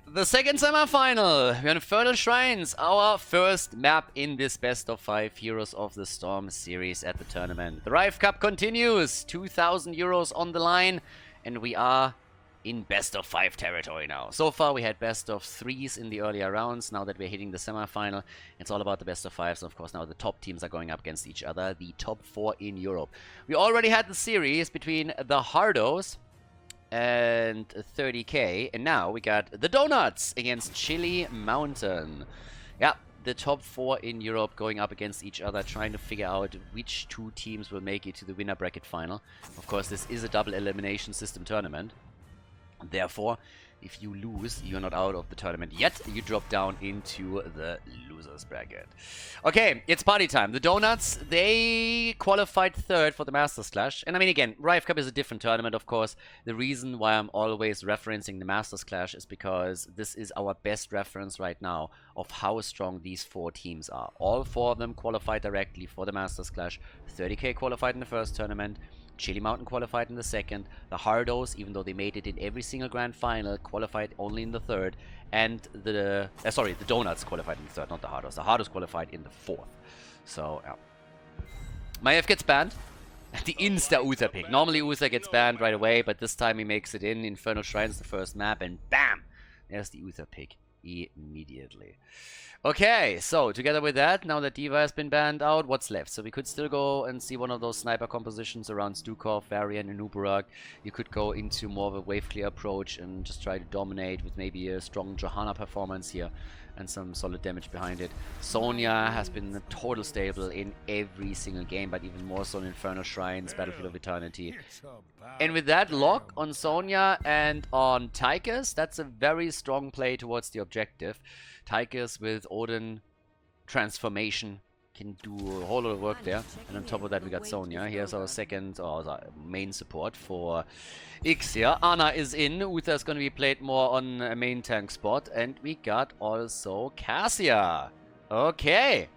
The second semifinal, we're on Infernal Shrines, our first map in this best of 5 Heroes of the Storm series at the tournament. The Rive Cup continues, 2,000 euros on the line, and we are in best of 5 territory now. So far we had best of 3s in the earlier rounds. Now that we're hitting the semifinal, it's all about the best of 5s. Of course, now the top teams are going up against each other, the top 4 in Europe. We already had the series between the Hardos and 30k, and now we got the Donuts against Chili Mountain. Yeah, the top 4 in Europe going up against each other, trying to figure out which 2 teams will make it to the winner bracket final. Of course, this is a double elimination system tournament. Therefore, if you lose, you're not out of the tournament yet. You drop down into the losers bracket. Okay, it's party time. The Donuts, they qualified 3rd for the Masters Clash. And I mean, again, Rive Cup is a different tournament, of course. The reason why I'm always referencing the Masters Clash is because this is our best reference right now of how strong these 4 teams are. All 4 of them qualified directly for the Masters Clash. 30k qualified in the first tournament. Chili Mountain qualified in the second. The Hardos, even though they made it in every single grand final, qualified only in the third. And the Donuts qualified in the third, not the Hardos. The Hardos qualified in the fourth. So, yeah. Maiev gets banned. The insta Uther pick. Normally Uther gets banned right away, but this time he makes it in. Infernal Shrines, the first map, and bam! There's the Uther pick immediately. Okay, so together with that, now that Diva has been banned out, what's left? So we could still go and see one of those sniper compositions around Stukov, Varian, and Nubarak. You could go into more of a wave clear approach and just try to dominate with maybe a strong Johanna performance here and some solid damage behind it. Sonya has been a total stable in every single game, but even more so in Infernal Shrines, Battlefield of Eternity. And with that lock on Sonya and on Tychus, that's a very strong play towards the objective. Tychus with Odin transformation can do a whole lot of work there. And on top of that, we got Sonya. Here's our second, or our main support for X here. Ana is in. Uther is going to be played more on a main tank spot. And we got also Cassia. Okay.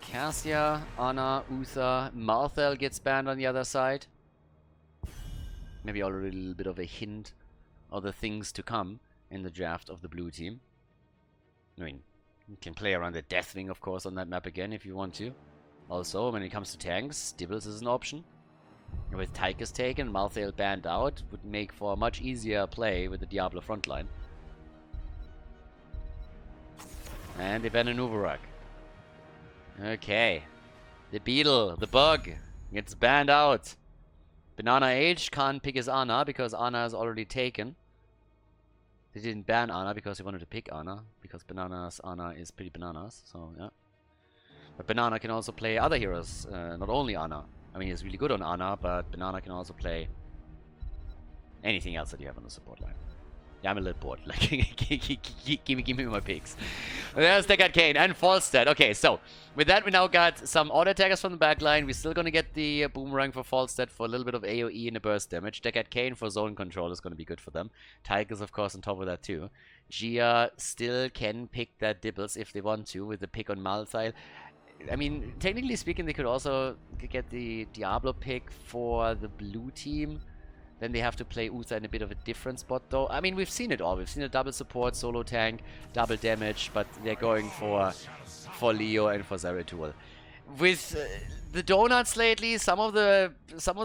Cassia, Ana, Uther. Marthel gets banned on the other side. Maybe already a little bit of a hint of the things to come in the draft of the blue team. I mean, you can play around the Deathwing, of course, on that map again if you want to. Also, when it comes to tanks, Dibbles is an option. With Tychus taken, Malthael banned out, would make for a much easier play with the Diablo frontline. And they ban a Nuvarak. Okay. The Beetle, the Bug, gets banned out. Banana Age can't pick his Ana because Ana is already taken. They didn't ban Ana because they wanted to pick Ana, because Banana's Ana is pretty bananas, so yeah. But Banana can also play other heroes, not only Ana. I mean, he's really good on Ana, but Banana can also play anything else that you have on the support line. Yeah, I'm a little bored. Like, give me my picks. There's Deckard Kane and Falstad. Okay, so with that, we now got some auto attackers from the back line. We're still going to get the boomerang for Falstad for a little bit of AoE and a burst damage. Deckard Kane for zone control is going to be good for them. Tigers, of course, on top of that too. Gia still can pick that Dibbles if they want to with the pick on Malthael. I mean, technically speaking, they could also get the Diablo pick for the blue team. Then they have to play Uther in a bit of a different spot, though. I mean, we've seen it all. We've seen a double support, solo tank, double damage, but they're going for Leo and for Zeratul. With the Donuts lately, some of the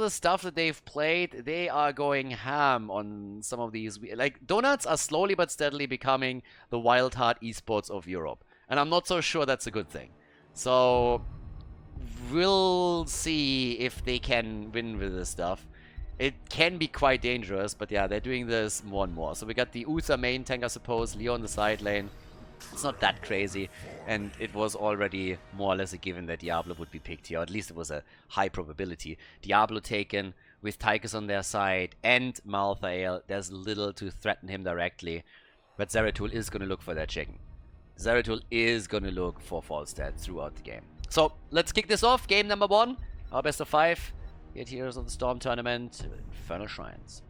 stuff that they've played, they are going ham on some of these. Like, Donuts are slowly but steadily becoming the wild heart esports of Europe, and I'm not so sure that's a good thing. So we'll see if they can win with this stuff. It can be quite dangerous, but yeah, they're doing this more and more. So we got the Uther main tank, I suppose, Leo on the side lane. It's not that crazy, and it was already more or less a given that Diablo would be picked here, or at least it was a high probability. Diablo taken with Tychus on their side and Malthael. There's little to threaten him directly, but Zeratul is going to look for that chicken. Zeratul is going to look for Falstad throughout the game. So let's kick this off. Game number 1, our best of 5. Get Heroes of the Storm tournament, Infernal Shrines.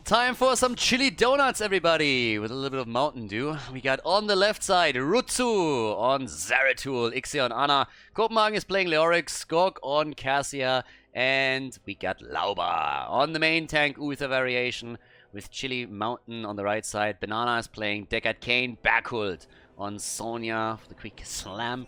Time for some chili donuts, everybody, with a little bit of Mountain Dew. We got on the left side, Rutsu on Zeratul, Ixia on Ana. Copenhagen is playing Leoric, Skog on Cassia, and we got Lauba. On the main tank, Uther variation, with Chili Mountain on the right side. Banana is playing Deckard Cain, Backhult on Sonya for the quick slam.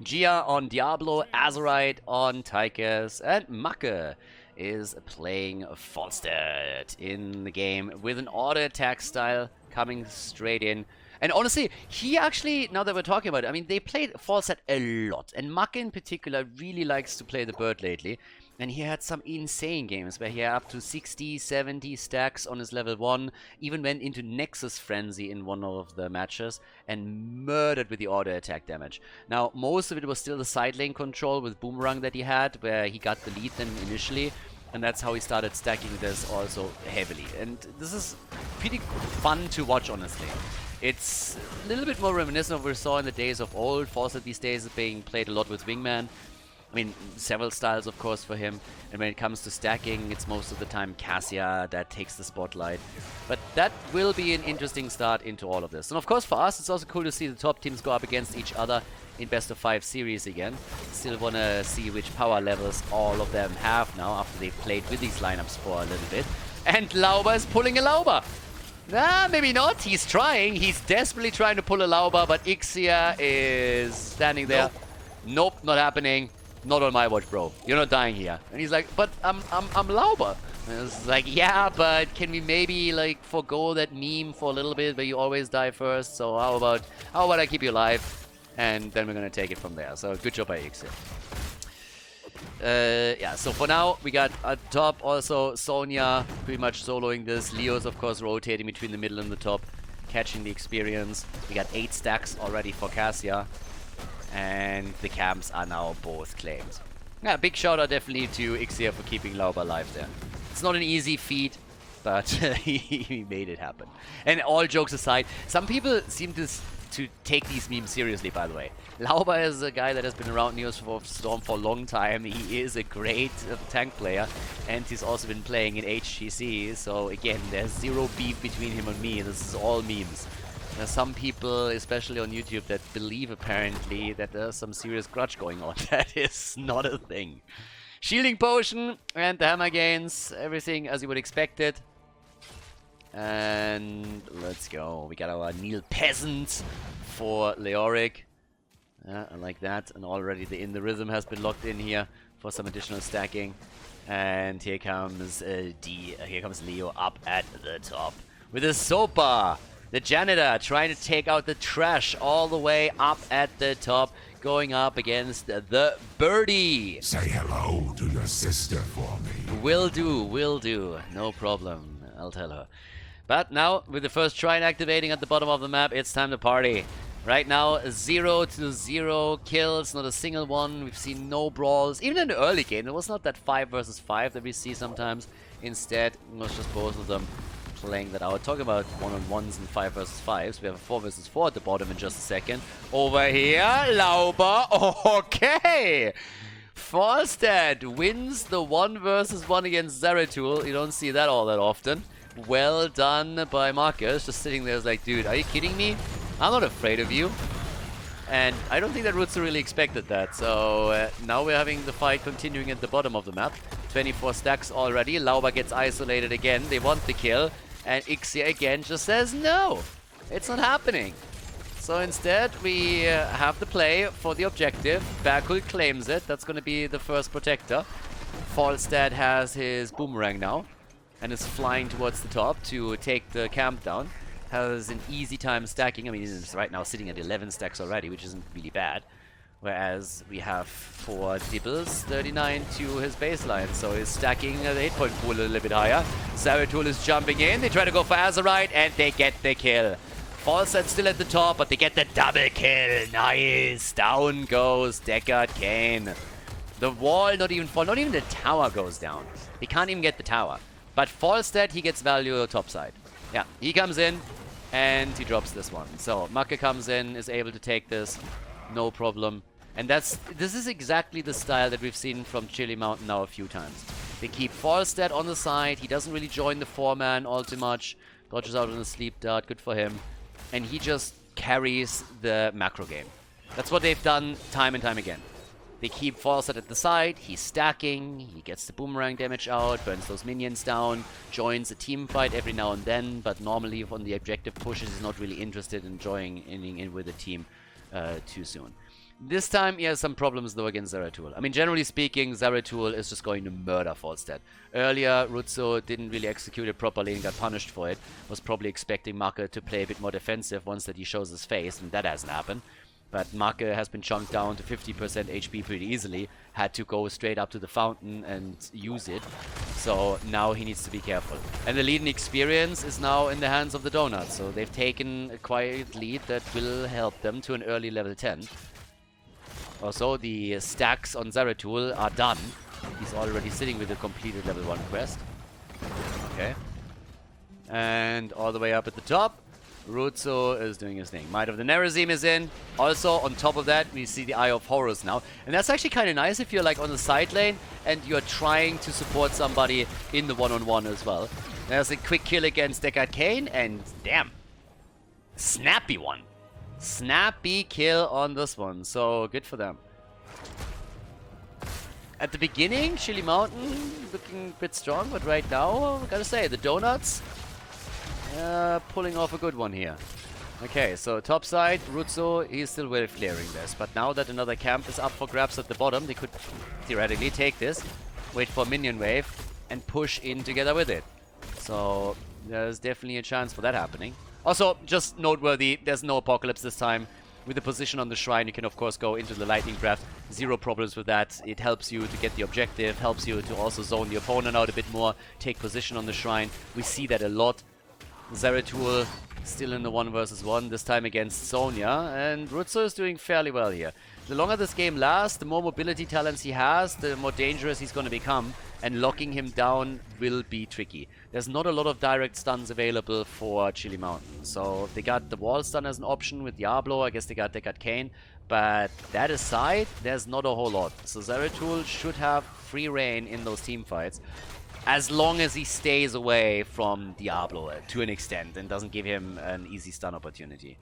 Gia on Diablo, Azurite on Tychus, and Macke is playing Falstad in the game with an auto attack style coming straight in. And honestly, he actually, now that we're talking about it, I mean, they played Falstad a lot. And Macke in particular really likes to play the bird lately. And he had some insane games where he had up to 60, 70 stacks on his level 1. Even went into Nexus Frenzy in one of the matches and murdered with the auto attack damage. Now, most of it was still the side lane control with Boomerang that he had, where he got the lead then initially. And that's how he started stacking this also heavily. And this is pretty fun to watch, honestly. It's a little bit more reminiscent of what we saw in the days of old. Falstad these days is being played a lot with Wingman. I mean, several styles, of course, for him. And when it comes to stacking, it's most of the time Cassia that takes the spotlight. But that will be an interesting start into all of this. And of course, for us, it's also cool to see the top teams go up against each other in best of 5 series again. Still want to see which power levels all of them have now after they've played with these lineups for a little bit. And Lauber is pulling a Lauber. Nah, maybe not. He's trying. He's desperately trying to pull a Lauber, but Ixia is standing there. Nope, not happening. Not on my watch, bro. You're not dying here. And he's like, but I'm Lauber. And it's like, yeah, but can we maybe like forgo that meme for a little bit where you always die first? So how about I keep you alive? And then we're gonna take it from there. So good job by Ixia. Yeah, so for now, we got at top also Sonya pretty much soloing this. Leo's, of course, rotating between the middle and the top, catching the experience. We got 8 stacks already for Cassia. And the camps are now both claimed. Yeah, big shout out definitely to Ixia for keeping Lauber alive there. It's not an easy feat, but he made it happen. And all jokes aside, some people seem to take these memes seriously, by the way. Lauber is a guy that has been around Neos for Storm for a long time. He is a great tank player, and he's also been playing in HGC. So again, there's zero beef between him and me. This is all memes. There's some people, especially on YouTube, that believe apparently that there's some serious grudge going on. That is not a thing. Shielding Potion and the Hammer gains, everything as you would expect it. And let's go. We got our Neil Peasant for Leoric. I like that. And already the In the Rhythm has been locked in here for some additional stacking. And here comes here comes Leo up at the top with a Sopa. The janitor trying to take out the trash all the way up at the top, going up against the birdie. Say hello to your sister for me. Will do. No problem. I'll tell her. But now, with the first shrine activating at the bottom of the map, it's time to party. Right now, 0-0 kills, not a single one. We've seen no brawls. Even in the early game, it was not that 5 versus 5 that we see sometimes. Instead, it was just both of them playing that out. Talking about 1-on-1s and 5 versus 5s. We have a 4 versus 4 at the bottom in just a second. Over here, Lauber. Okay. Falstad wins the 1 versus 1 against Zeratul. You don't see that all that often. Well done by Marcus. Just sitting there is like, dude, are you kidding me? I'm not afraid of you. And I don't think that Rutsu really expected that. So now we're having the fight continuing at the bottom of the map. 24 stacks already. Lauber gets isolated again. They want the kill. And Ixia again just says no. It's not happening. So instead we have the play for the objective. Backhult claims it. That's going to be the first protector. Falstad has his Boomerang now. And is flying towards the top to take the camp down. Has an easy time stacking. I mean, he's right now sitting at 11 stacks already, which isn't really bad. Whereas we have for Dibbles 39 to his baseline. So he's stacking the 8-point pool a little bit higher. Zeratul is jumping in. They try to go for Azurite and they get the kill. Falstad still at the top, but they get the double kill. Nice. Down goes Deckard Cain. The wall not even fall. Not even the tower goes down. They can't even get the tower. But Falstad, he gets value topside. Yeah, he comes in and he drops this one. So Macke comes in, is able to take this. No problem. And this is exactly the style that we've seen from Chili Mountain now a few times. They keep Falstad on the side. He doesn't really join the 4-man all too much. Dodges out on a sleep dart. Good for him. And he just carries the macro game. That's what they've done time and time again. They keep Falstad at the side. He's stacking. He gets the boomerang damage out, burns those minions down, joins a team fight every now and then, but normally on the objective pushes, he's not really interested in joining in with the team too soon. This time he has some problems though against Zeratul. I mean, generally speaking, Zeratul is just going to murder Falstad. Earlier, Rutzo didn't really execute it properly and got punished for it. Was probably expecting Make to play a bit more defensive once that he shows his face, and that hasn't happened. But Make has been chunked down to 50% HP pretty easily. Had to go straight up to the fountain and use it. So now he needs to be careful. And the lead in experience is now in the hands of the Donuts. So they've taken a quiet lead that will help them to an early level 10. Also, the stacks on Zeratul are done. He's already sitting with a completed level 1 quest. Okay. And all the way up at the top, Rutzo is doing his thing. Might of the Nerazim is in. Also, on top of that, we see the Eye of Horus now. And that's actually kind of nice if you're like on the side lane and you're trying to support somebody in the one-on-one as well. There's a quick kill against Deckard Cain, and damn. Snappy one. Snappy kill on this one, so good for them. At the beginning, Chili Mountain looking a bit strong, but right now, I gotta say, the Donuts pulling off a good one here. Okay, so top side, Rutzo, he's still well clearing this, but now that another camp is up for grabs at the bottom, they could theoretically take this, wait for a minion wave, and push in together with it. So there's definitely a chance for that happening. Also, just noteworthy, there's no Apocalypse this time. With the position on the shrine, you can of course go into the lightning breath. Zero problems with that. It helps you to get the objective, helps you to also zone the opponent out a bit more, take position on the shrine. We see that a lot. Zeratul still in the 1 versus 1, this time against Sonya, and Rutzo is doing fairly well here. The longer this game lasts, the more mobility talents he has, the more dangerous he's going to become, and locking him down will be tricky. There's not a lot of direct stuns available for Chili Mountain, so they got the wall stun as an option with Diablo, I guess they got Deckard Cain, but that aside, there's not a whole lot. So Zeratul should have free reign in those team fights, as long as he stays away from Diablo to an extent and doesn't give him an easy stun opportunity.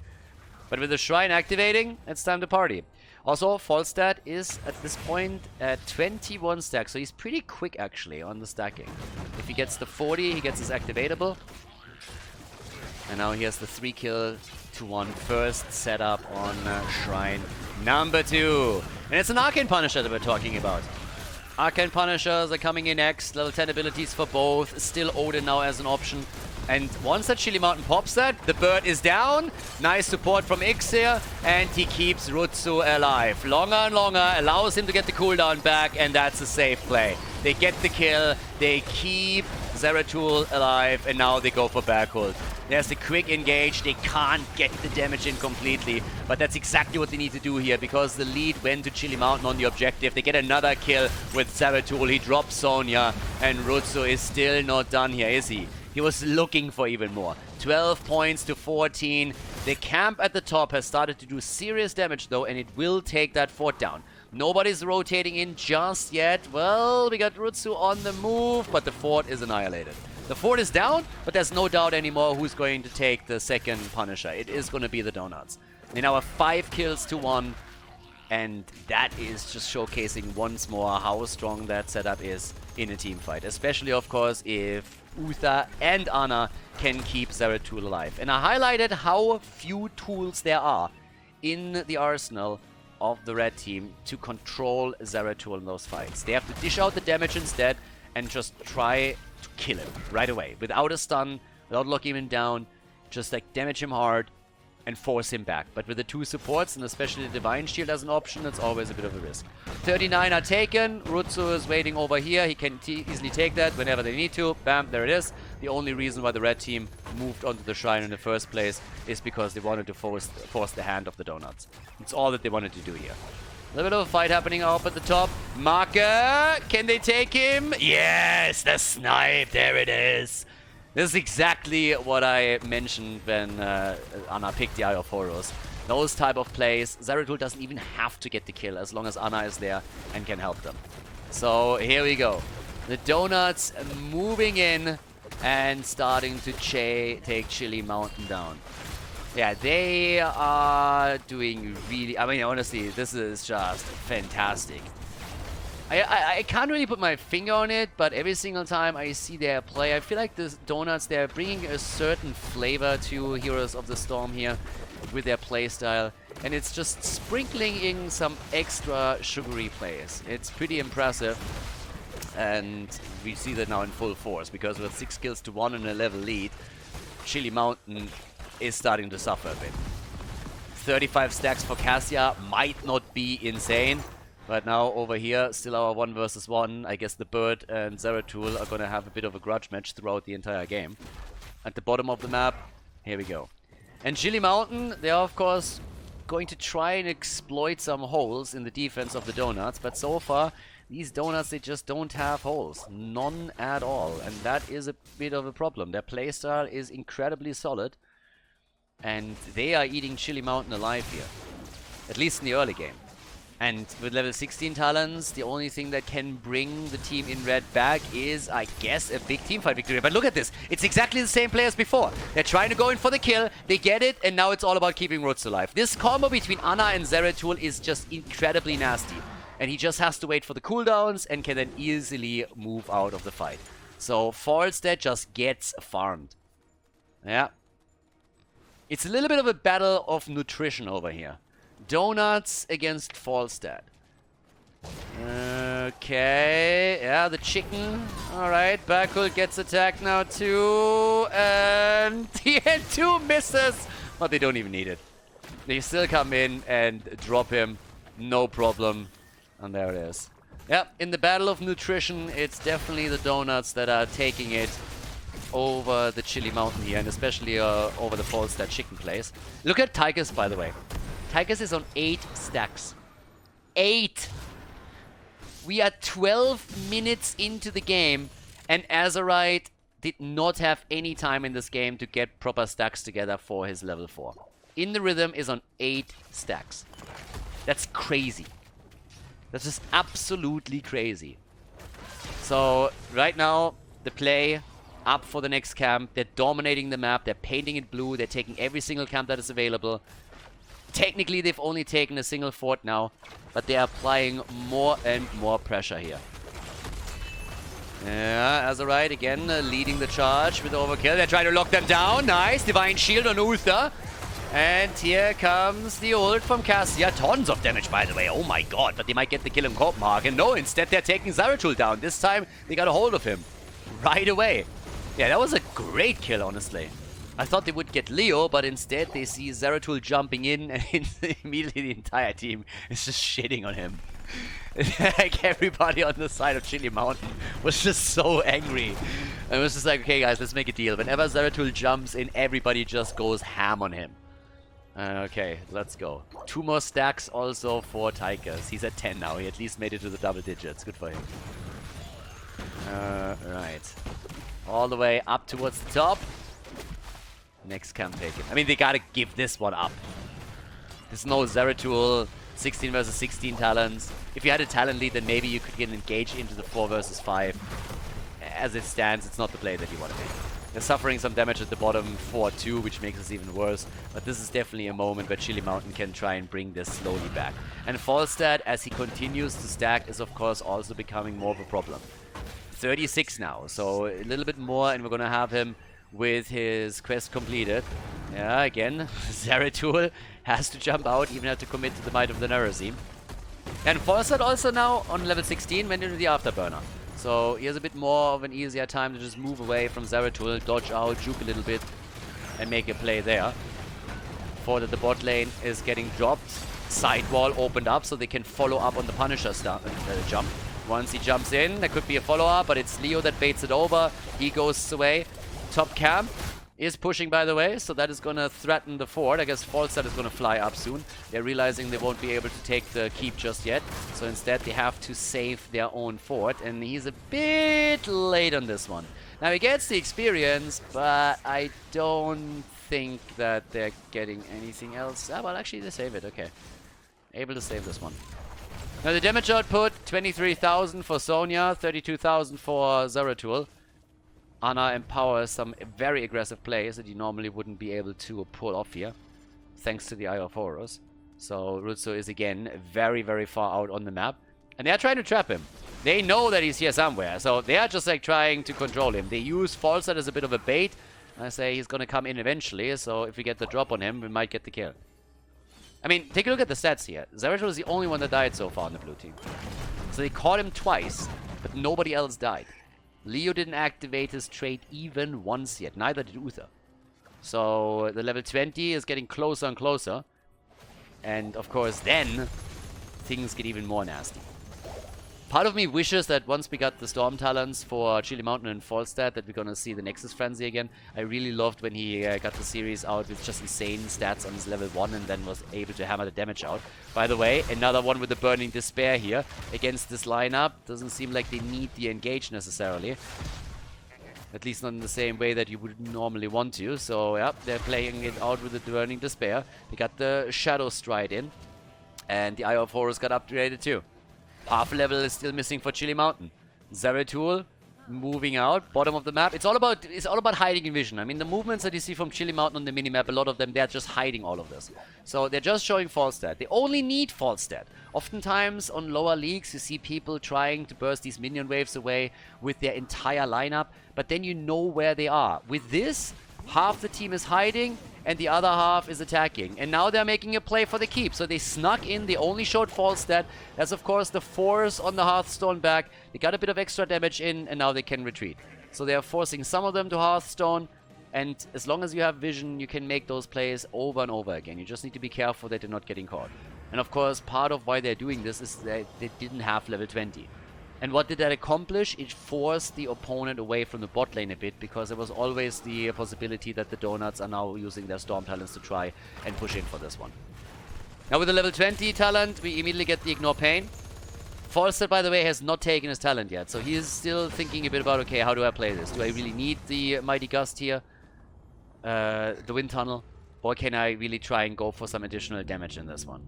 But with the shrine activating, it's time to party. Also, Falstad is at this point at 21 stacks, so he's pretty quick actually on the stacking. If he gets the 40, he gets his activatable. And now he has the 3 kill to 1 first setup on shrine number 2. And it's an Arcane Punisher that we're talking about. Arcane Punishers are coming in next, level 10 abilities for both, still Odin now as an option. And once that Chili Mountain pops that, the bird is down. Nice support from Ix here, and he keeps Rutzo alive. Longer and longer, allows him to get the cooldown back, and that's a safe play. They get the kill, they keep Zeratul alive, and now they go for backhold. There's the quick engage, they can't get the damage in completely, but that's exactly what they need to do here, because the lead went to Chili Mountain on the objective. They get another kill with Zeratul, he drops Sonya, and Rutzo is still not done here, is he? He was looking for even more. 12 points to 14. The camp at the top has started to do serious damage though, and it will take that fort down. Nobody's rotating in just yet. Well, we got Rutzo on the move, but the fort is annihilated. The fort is down, but there's no doubt anymore who's going to take the second Punisher. It is going to be the Donuts. They now have 5 kills to 1, and that is just showcasing once more how strong that setup is in a team fight. Especially, of course, if Uther and Anna can keep Zeratul alive. And I highlighted how few tools there are in the arsenal of the red team to control Zeratul in those fights. They have to dish out the damage instead and just try to kill him right away. Without a stun, without locking him down, just like damage him hard and force him back. But with the 2 supports, and especially the Divine Shield as an option, it's always a bit of a risk. 39 are taken. Rutzo is waiting over here. He can easily take that whenever they need to. Bam, there it is. The only reason why the red team moved onto the shrine in the first place is because they wanted to force the hand of the Donuts. It's all that they wanted to do here. A little bit of a fight happening up at the top. Marker, can they take him? Yes, the snipe, there it is. This is exactly what I mentioned when Anna picked the Eye of Horus. Those type of plays, Zeratul doesn't even have to get the kill as long as Anna is there and can help them. So here we go. The Donuts moving in and starting to take Chili Mountain down. Yeah, they are doing really... I mean, honestly, this is just fantastic. I can't really put my finger on it, but every single time I see their play, I feel like the Donuts, they're bringing a certain flavor to Heroes of the Storm here with their playstyle, and it's just sprinkling in some extra sugary plays. It's pretty impressive, and we see that now in full force, because with 6 kills to 1 and a level lead, Chili Mountain is starting to suffer a bit. 35 stacks for Cassia might not be insane, but now over here, still our 1 versus 1. I guess the Bird and Zeratul are going to have a bit of a grudge match throughout the entire game. At the bottom of the map, here we go. And Chili Mountain, they are of course going to try and exploit some holes in the defense of the Donuts, but so far, these Donuts, they just don't have holes. None at all, and that is a bit of a problem. Their playstyle is incredibly solid, and they are eating Chili Mountain alive here. At least in the early game. And with level 16 talents, the only thing that can bring the team in red back is, I guess, a big teamfight victory. But look at this. It's exactly the same play as before. They're trying to go in for the kill. They get it, and now it's all about keeping Roots alive. This combo between Anna and Zeratul is just incredibly nasty. And he just has to wait for the cooldowns and can then easily move out of the fight. So Volskaya just gets farmed. Yeah. It's a little bit of a battle of nutrition over here. Donuts against Volskaya. Okay, yeah, the chicken. Alright, Bakul gets attacked now too. And he had 2 misses. But they don't even need it. They still come in and drop him. No problem. And there it is. Yeah, in the battle of nutrition, it's definitely the Donuts that are taking it over the Chili Mountain here, and especially over the Volskaya chicken place. Look at Tigers, by the way. Tigers is on 8 stacks. 8! We are 12 minutes into the game, and Azerite did not have any time in this game to get proper stacks together for his level 4. In the Rhythm is on 8 stacks. That's crazy. That's just absolutely crazy. So, right now, the play up for the next camp. They're dominating the map. They're painting it blue. They're taking every single camp that is available. Technically, they've only taken a single fort now, but they are applying more and more pressure here. Yeah, Azerite again leading the charge with overkill. They're trying to lock them down. Nice. Divine Shield on Ultha. And here comes the ult from Cassia. Tons of damage, by the way. Oh my god. But they might get the kill in Copenhagen. No, instead they're taking Zeratul down. This time they got a hold of him right away. Yeah, that was a great kill, honestly. I thought they would get Leo, but instead they see Zeratul jumping in, and immediately the entire team is just shitting on him. Like, everybody on the side of Chili Mountain was just so angry. And it was just like, okay guys, let's make a deal. Whenever Zeratul jumps in, everybody just goes ham on him. Okay, let's go. 2 more stacks also for Tigers. He's at 10 now. He at least made it to the double digits. Good for him. Right. All the way up towards the top. Next camp taken. I mean, they gotta give this one up. There's no Zeratul 16 versus 16 talents. If you had a talent lead, then maybe you could get engaged into the 4 versus 5. As it stands, it's not the play that you want to make. They're suffering some damage at the bottom 4-2, which makes this even worse. But this is definitely a moment where Chili Mountain can try and bring this slowly back. And Volskaya, as he continues to stack, is of course also becoming more of a problem. 36 now, so a little bit more, and we're gonna have him with his quest completed. Yeah, again, Zeratul has to jump out, even have to commit to the might of the Nerazim. And Volskaya also now on level 16 went into the Afterburner. So he has a bit more of an easier time to just move away from Zeratul, dodge out, juke a little bit, and make a play there. For that the bot lane is getting dropped. Side wall opened up so they can follow up on the Punisher jump. Once he jumps in, there could be a follow-up, but it's Leo that baits it over. He goes away. Top camp is pushing, by the way, so that is going to threaten the fort. I guess Volskaya is going to fly up soon. They're realizing they won't be able to take the keep just yet, so instead they have to save their own fort, and he's a bit late on this one. Now he gets the experience, but I don't think that they're getting anything else. Ah, well, actually they save it, okay. Able to save this one. Now the damage output, 23,000 for Sonya, 32,000 for Zeratul. Anna empowers some very aggressive plays that you normally wouldn't be able to pull off here. thanks to the Eye of Horus. So Rutsu is again very, very far out on the map. And they are trying to trap him. They know that he's here somewhere. So they are just like trying to control him. They use Falstad as a bit of a bait. I say he's going to come in eventually. So if we get the drop on him, we might get the kill. I mean, take a look at the stats here. Zeratul is the only one that died so far on the blue team. So they caught him twice, but nobody else died. Leo didn't activate his trait even once yet. Neither did Uther. So the level 20 is getting closer and closer. And of course then things get even more nasty. Part of me wishes that once we got the Storm Talents for Chili Mountain and Falstad that we're gonna see the Nexus Frenzy again. I really loved when he got the series out with just insane stats on his level 1 and then was able to hammer the damage out. By the way, another one with the Burning Despair here against this lineup. Doesn't seem like they need the engage necessarily. At least not in the same way that you would normally want to. So, yeah, they're playing it out with the Burning Despair. They got the Shadow Stride in. And the Eye of Horus got upgraded too. Half level is still missing for Chili Mountain. Zeratul moving out, bottom of the map. It's all about hiding in vision. I mean, the movements that you see from Chili Mountain on the minimap, a lot of them, they're just hiding all of this. So they're just showing Falstad. They only need Falstad. Oftentimes on lower leagues, you see people trying to burst these minion waves away with their entire lineup, but then you know where they are. With this, half the team is hiding and the other half is attacking. And now they're making a play for the keep. So they snuck in, they only showed Falstad. That's of course the force on the Hearthstone back. They got a bit of extra damage in and now they can retreat. So they are forcing some of them to Hearthstone. And as long as you have vision, you can make those plays over and over again. You just need to be careful that they're not getting caught. And of course, part of why they're doing this is that they didn't have level 20. And what did that accomplish? It forced the opponent away from the bot lane a bit, because there was always the possibility that the Donuts are now using their Storm Talents to try and push in for this one. Now with the level 20 talent, we immediately get the Ignore Pain. Falstad, by the way, has not taken his talent yet, so he is still thinking a bit about, okay, how do I play this? Do I really need the Mighty Gust here? The Wind Tunnel? Or can I really try and go for some additional damage in this one?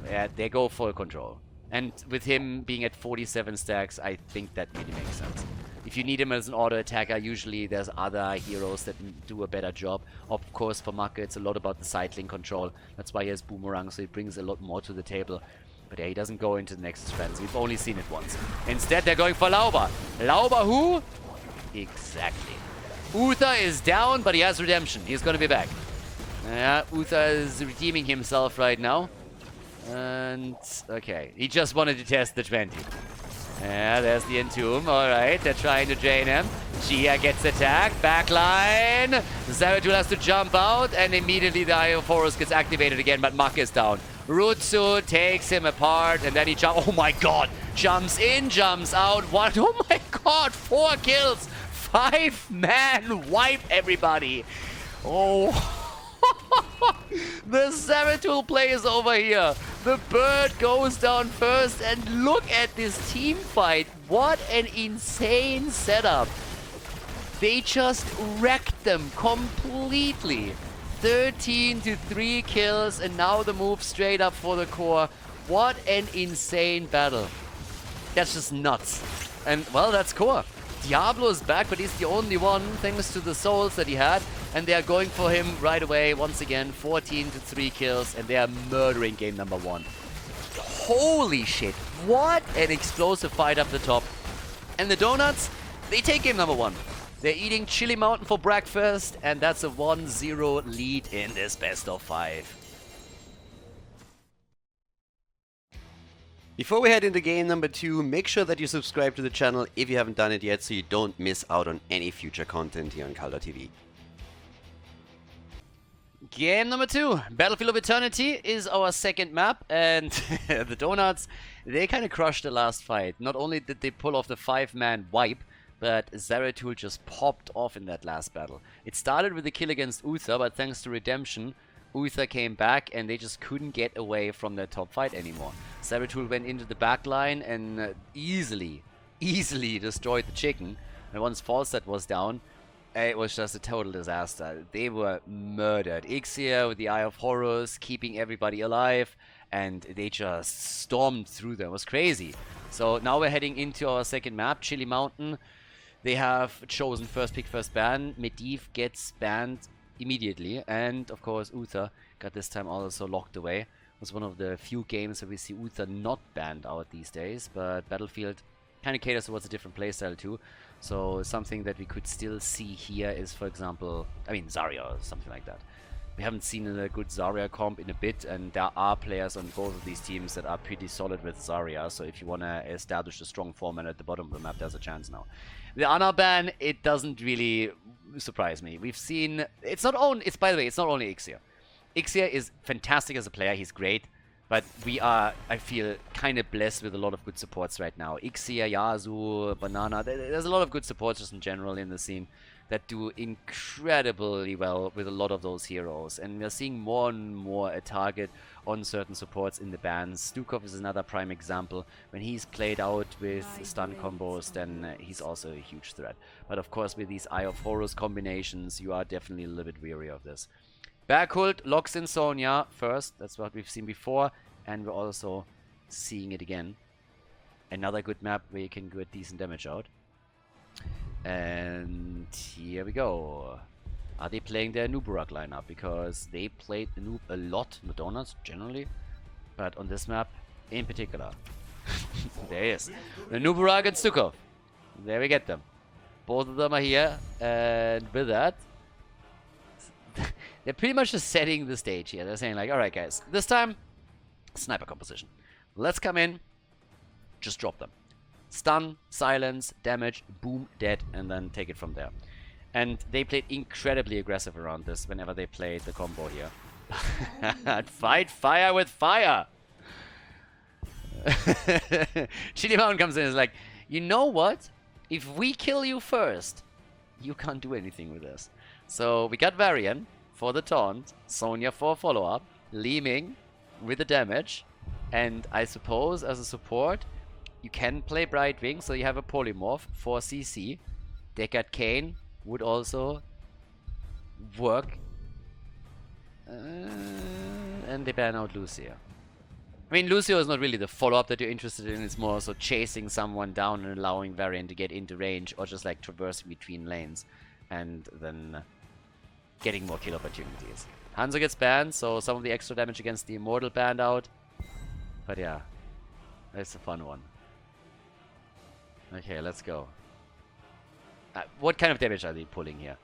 Yeah, they go full control. And with him being at 47 stacks, I think that really makes sense. If you need him as an auto attacker, usually there's other heroes that do a better job. Of course, for Maka, it's a lot about the cycling control. That's why he has Boomerang, so he brings a lot more to the table. But yeah, he doesn't go into the Nexus Frenzy. We've only seen it once. Instead, they're going for Lauber. Lauber who? Exactly. Uther is down, but he has redemption. He's going to be back. Yeah, Uther is redeeming himself right now. And, okay, he just wanted to test the 20. Yeah, there's the Entomb. Alright, they're trying to drain him. Gia gets attacked. Backline. Zeratul has to jump out, and immediately the Eye of Horus gets activated again, but Maka is down. Rutsu takes him apart, and then he jumps. Oh my god! Jumps in, jumps out. What? Oh my god! 4 kills! 5-man wipe, everybody! Oh. The Zeratul play is over here. The bird goes down first, and look at this team fight. What an insane setup. They just wrecked them completely. 13 to 3 kills, and now the move straight up for the core. What an insane battle. That's just nuts. And, well, that's core. Diablo is back, but he's the only one, thanks to the souls that he had. And they are going for him right away, once again. 14 to 3 kills, and they are murdering game number 1. Holy shit. What an explosive fight up the top. And the Donuts, they take game number 1. They're eating Chili Mountain for breakfast, and that's a 1-0 lead in this best of 5. Before we head into game number 2, make sure that you subscribe to the channel if you haven't done it yet, so you don't miss out on any future content here on Khaldor TV. Game number 2, Battlefield of Eternity, is our second map, and the Donuts, they kind of crushed the last fight. Not only did they pull off the 5-man wipe, but Zeratul just popped off in that last battle. It started with a kill against Uther, but thanks to Redemption, Uther came back and they just couldn't get away from their top fight anymore. Zeratul went into the back line and easily destroyed the chicken. And once Falstad was down, it was just a total disaster. They were murdered. Ixia with the Eye of Horus, keeping everybody alive, and they just stormed through them. It was crazy. So now we're heading into our second map, Chili Mountain. They have chosen first pick, first ban. Medivh gets banned immediately. And, of course, Uther got this time also locked away. It was one of the few games that we see Uther not banned out these days. But Battlefield kind of caters towards a different playstyle too. So something that we could still see here is, for example, I mean, Zarya or something like that. We haven't seen a good Zarya comp in a bit, and there are players on both of these teams that are pretty solid with Zarya, so if you want to establish a strong format at the bottom of the map, there's a chance now. The Ana ban, it doesn't really surprise me. We've seen... It's not only... It's, by the way, it's not only Ixia. Ixia is fantastic as a player, he's great, but we are, I feel, kind of blessed with a lot of good supports right now. Ixia, Yasuo, Banana, there's a lot of good supports just in general in the scene that do incredibly well with a lot of those heroes. And we're seeing more and more a target on certain supports in the bans. Stukov is another prime example. When he's played out with stun combos, then he's also a huge threat. But of course, with these Eye of Horus combinations, you are definitely a little bit weary of this. Berghult locks in Sonya first. That's what we've seen before. And we're also seeing it again. Another good map where you can get decent damage out. And here we go. Are they playing their Nuburak lineup? Because they played the Noob a lot, the Donuts generally. But on this map in particular. There he is. The Nuburak and Stukov. There we get them. Both of them are here. And with that, they're pretty much just setting the stage here. They're saying like, alright guys, this time, sniper composition. Let's come in, just drop them. Stun, silence, damage, boom, dead, and then take it from there. And they played incredibly aggressive around this whenever they played the combo here. Fight fire with fire! Chili Mountain comes in and is like, you know what? If we kill you first, you can't do anything with this. So we got Varian for the taunt, Sonya for follow-up, Li Ming with the damage, and I suppose as a support, you can play Brightwing, so you have a polymorph for CC. Deckard Cain would also work. And they ban out Lucio. I mean, Lucio is not really the follow-up that you're interested in. It's more so chasing someone down and allowing Varian to get into range, or just like traversing between lanes and then getting more kill opportunities. Hanzo gets banned, so some of the extra damage against the Immortal banned out. But yeah, it's a fun one. Okay, let's go. What kind of damage are they pulling here?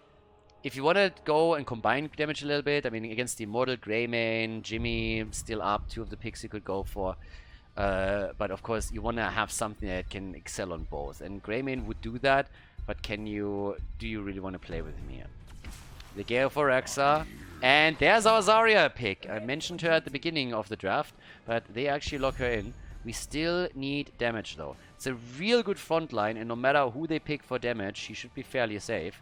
If you want to go and combine damage a little bit, I mean, against the Immortal, Greymane, Jimmy, still up. Two of the picks you could go for. But of course, you want to have something that can excel on both. And Greymane would do that, but do you really want to play with him here? The Gale for Rexa. And there's our Zarya pick. I mentioned her at the beginning of the draft, but they actually lock her in. We still need damage though. It's a real good front line, and no matter who they pick for damage, she should be fairly safe.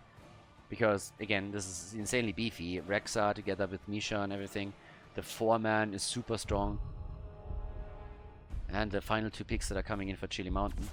Because, again, this is insanely beefy. Rexa together with Misha and everything. The 4-man is super strong. And the final two picks that are coming in for Chili Mountain.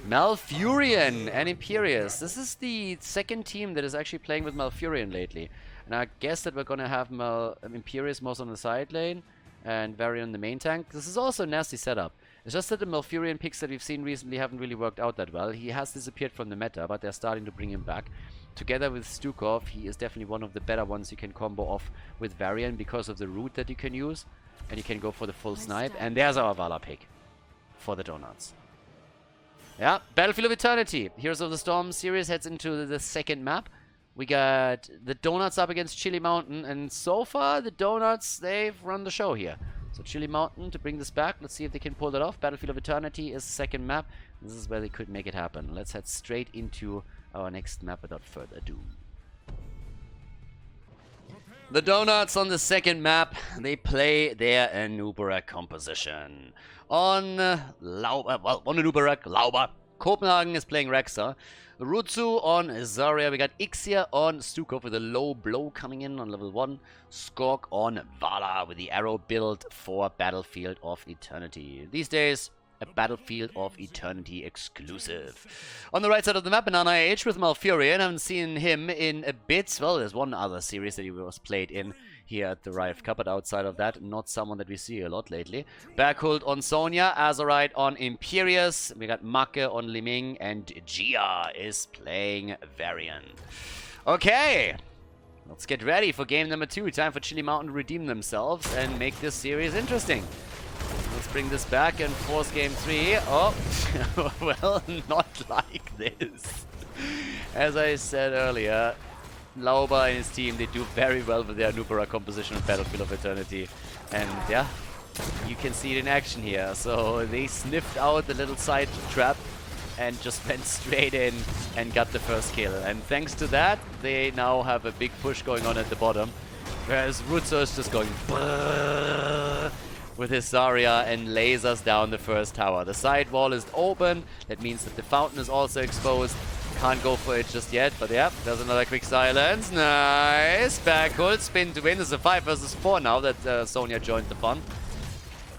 Malfurion and Imperius. This is the second team that is actually playing with Malfurion lately. And I guess that we're going to have Imperius most on the side lane and Varian the main tank. This is also a nasty setup. It's just that the Malfurion picks that we've seen recently haven't really worked out that well. He has disappeared from the meta, but they're starting to bring him back. Together with Stukov, he is definitely one of the better ones you can combo off with Varian because of the route that you can use. And you can go for the full snipe. And there's our Vala pick for the Donuts. Yeah, Battlefield of Eternity. Heroes of the Storm series heads into the second map. We got the Donuts up against Chili Mountain, and so far the Donuts, they've run the show here. So Chili Mountain to bring this back. Let's see if they can pull that off. Battlefield of Eternity is the second map. This is where they could make it happen. Let's head straight into our next map without further ado. The Donuts on the second map, they play their Nuburak composition. On Lauba, well, on Nuburak, Lauba. Copenhagen is playing Rexa. Rutsu on Zarya. We got Ixia on Stukov with a low blow coming in on level 1. Skork on Vala with the arrow build for Battlefield of Eternity. These days, a Battlefield of Eternity exclusive. On the right side of the map, Banana Age with Malfurion. I haven't seen him in a bit. Well, there's one other series that he was played in here at the Rive Cup, but outside of that, not someone that we see a lot lately. Berghult on Sonya, Azerite on Imperius. We got Make on Li Ming, and Gia is playing Varian. Okay, Let's get ready for game number 2. Time for Chili Mountain to redeem themselves and make this series interesting. Let's bring this back and force game 3. Oh, well, not like this. As I said earlier, Lauba and his team, they do very well with their Nubara composition on Battlefield of Eternity. And yeah, you can see it in action here. So they sniffed out the little side trap and just went straight in and got the first kill. And thanks to that, they now have a big push going on at the bottom. Whereas Rutzo is just going with his Zarya and lasers down the first tower. The side wall is open. That means that the fountain is also exposed. Can't go for it just yet, but yeah, there's another quick silence. Nice. Backhold spin to win. It's a 5 versus 4 now that Sonya joined the fun.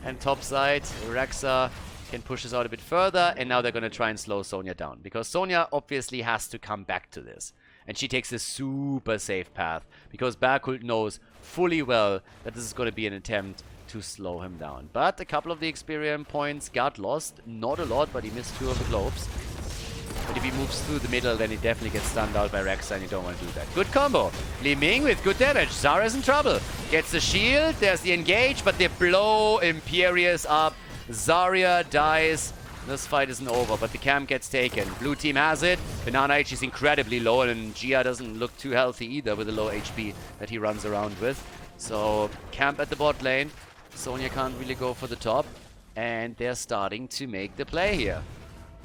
And top side, Rexa can push this out a bit further, and now they're going to try and slow Sonya down. Because Sonya obviously has to come back to this. And she takes a super safe path. Because Berkult knows fully well that this is going to be an attempt to slow him down. But a couple of the experience points got lost. Not a lot, but he missed 2 of the globes. But if he moves through the middle, then he definitely gets stunned out by Rexa, and you don't want to do that. Good combo. Li Ming with good damage. Zarya's in trouble. Gets the shield. There's the engage, but they blow Imperius up. Zarya dies. This fight isn't over, but the camp gets taken. Blue team has it. Banana H is incredibly low, and Gia doesn't look too healthy either with the low HP that he runs around with. So, camp at the bot lane. Sonya can't really go for the top, and they're starting to make the play here.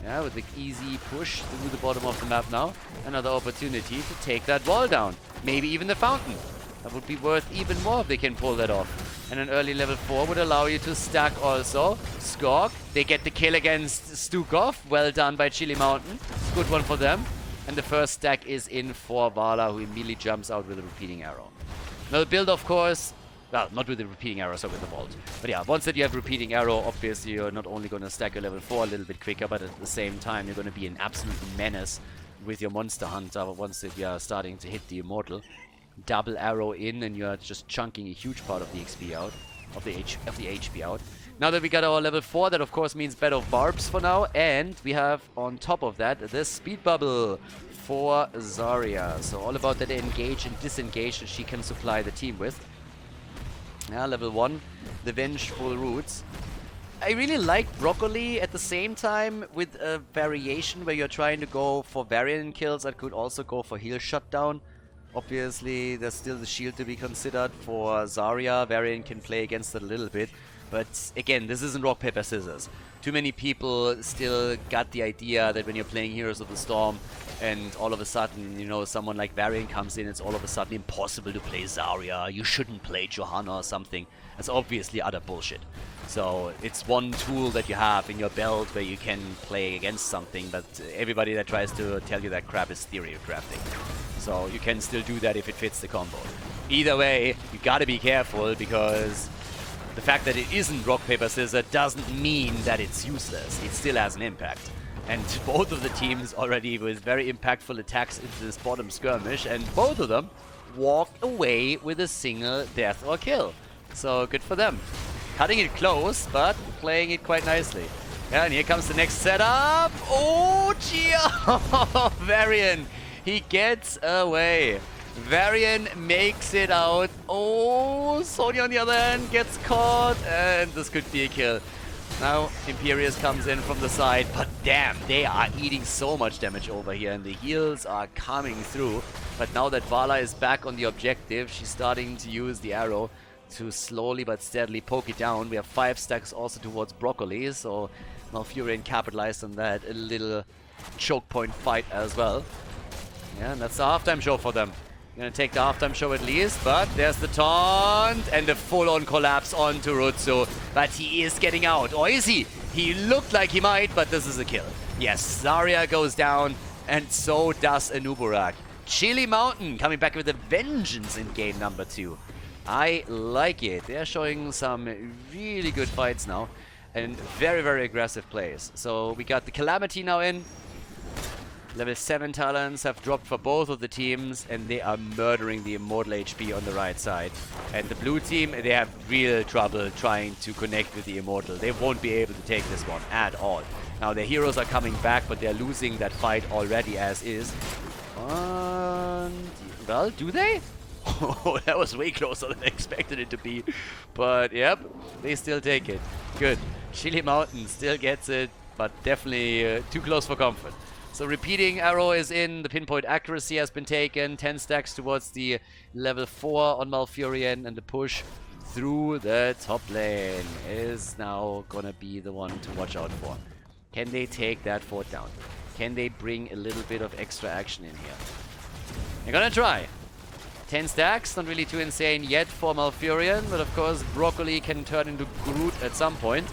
Yeah, with the easy push through the bottom of the map now. Another opportunity to take that wall down. Maybe even the fountain. That would be worth even more if they can pull that off. And an early level 4 would allow you to stack also. Skog, they get the kill against Stukov. Well done by Chili Mountain. Good one for them. And the first stack is in for Vala, who immediately jumps out with a repeating arrow. Now the build, of course, well, not with the repeating arrow, so with the vault. But yeah, once that you have repeating arrow, obviously you're not only going to stack your level 4 a little bit quicker, but at the same time you're going to be an absolute menace with your monster hunter once that you are starting to hit the immortal. Double arrow in, and you're just chunking a huge part of the XP out, of the HP out. Now that we got our level 4, that of course means better barbs for now, and we have on top of that the speed bubble for Zarya. So all about that engage and disengage that she can supply the team with. Yeah, level 1, the vengeful roots. I really like Broccoli at the same time with a variation where you're trying to go for variant kills that could also go for heal shutdown. Obviously, there's still the shield to be considered for Zarya. Variant can play against it a little bit. But again, this isn't rock, paper, scissors. Too many people still got the idea that when you're playing Heroes of the Storm and all of a sudden, you know, someone like Varian comes in, it's all of a sudden impossible to play Zarya. You shouldn't play Johanna or something. That's obviously utter bullshit. So it's one tool that you have in your belt where you can play against something, but everybody that tries to tell you that crap is theory crafting. So you can still do that if it fits the combo. Either way, you gotta be careful, because the fact that it isn't rock, paper, scissors doesn't mean that it's useless. It still has an impact. And both of the teams already with very impactful attacks into this bottom skirmish, and both of them walked away with a single death or kill. So good for them. Cutting it close, but playing it quite nicely. Yeah, and here comes the next setup. Oh, Gia! Varian! He gets away. Varian makes it out. Oh, Sonya on the other hand gets caught, and this could be a kill. Now Imperius comes in from the side, but damn, they are eating so much damage over here, and the heals are coming through. But now that Vala is back on the objective, she's starting to use the arrow to slowly but steadily poke it down. We have 5 stacks also towards Broccoli, so Malfurion capitalized on that. A little choke point fight as well. Yeah, and that's the halftime show for them. Gonna take the halftime show at least, but there's the taunt and the full-on collapse onto Rutsu. But he is getting out. Or is he? He looked like he might, but this is a kill. Yes, Zarya goes down, and so does Anuburak. Chili Mountain coming back with a vengeance in game number 2. I like it. They're showing some really good fights now, and very, very aggressive plays. So we got the Calamity now in. Level 7 talents have dropped for both of the teams, and they are murdering the Immortal HP on the right side. And the blue team, they have real trouble trying to connect with the Immortal. They won't be able to take this one at all. Now their heroes are coming back, but they're losing that fight already as is. And well, do they? Oh, that was way closer than I expected it to be. But, yep, they still take it. Good. Chili Mountain still gets it, but definitely too close for comfort. So repeating arrow is in. The pinpoint accuracy has been taken. 10 stacks towards the level 4 on Malfurion. And the push through the top lane is now gonna be the one to watch out for. Can they take that fort down? Can they bring a little bit of extra action in here? They're gonna try. 10 stacks, not really too insane yet for Malfurion, but of course Broccoli can turn into Groot at some point.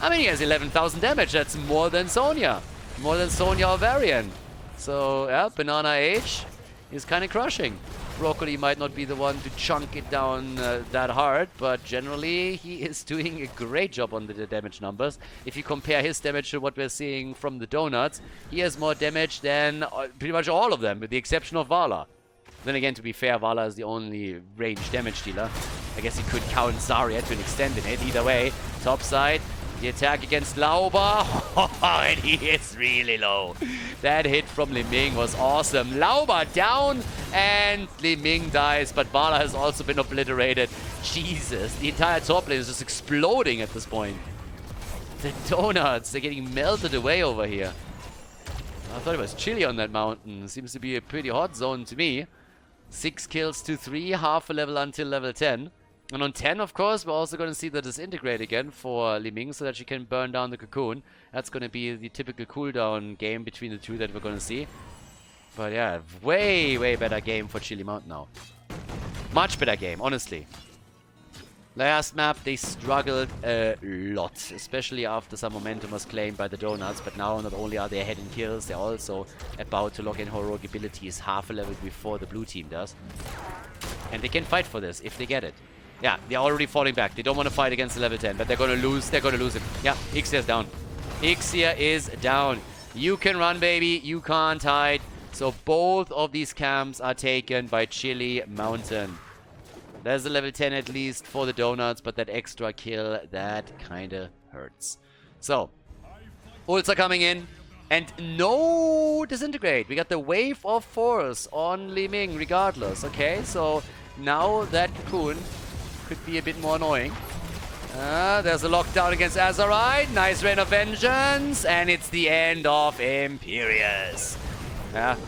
I mean, he has 11,000 damage. That's more than Sonya. More than Sonya or Varian. So, yeah, Banana Age is kind of crushing. Broccoli might not be the one to chunk it down that hard, but generally he is doing a great job on the damage numbers. If you compare his damage to what we're seeing from the Donuts, he has more damage than pretty much all of them, with the exception of Vala. Then again, to be fair, Vala is the only range damage dealer. I guess he could count Zarya to an extent in it. Either way, top side, the attack against Lauba. And he is really low. That hit from Li Ming was awesome. Lauba down, and Li Ming dies, but Vala has also been obliterated. Jesus, the entire top lane is just exploding at this point. The Donuts, they're getting melted away over here. I thought it was chilly on that mountain. Seems to be a pretty hot zone to me. 6 kills to 3, half a level until level 10. And on 10, of course, we're also going to see the disintegrate again for Li Ming so that she can burn down the cocoon. That's going to be the typical cooldown game between the two that we're going to see. But yeah, way, way better game for Chili Mountain now. Much better game, honestly. Last map, they struggled a lot, especially after some momentum was claimed by the Donuts. But now, not only are they ahead in kills, they're also about to lock in heroic abilities half a level before the blue team does. And they can fight for this if they get it. Yeah, they're already falling back. They don't want to fight against the level 10, but they're going to lose. They're going to lose it. Yeah, Ixia is down. Ixia is down. You can run, baby. You can't hide. So both of these camps are taken by Chili Mountain. There's a level 10 at least for the Donuts, but that extra kill, that kind of hurts. So, ults are coming in, and no disintegrate. We got the wave of force on Li Ming regardless, okay? So, now that cocoon could be a bit more annoying. There's a lockdown against Azarite. Nice Rain of Vengeance, and it's the end of Imperius.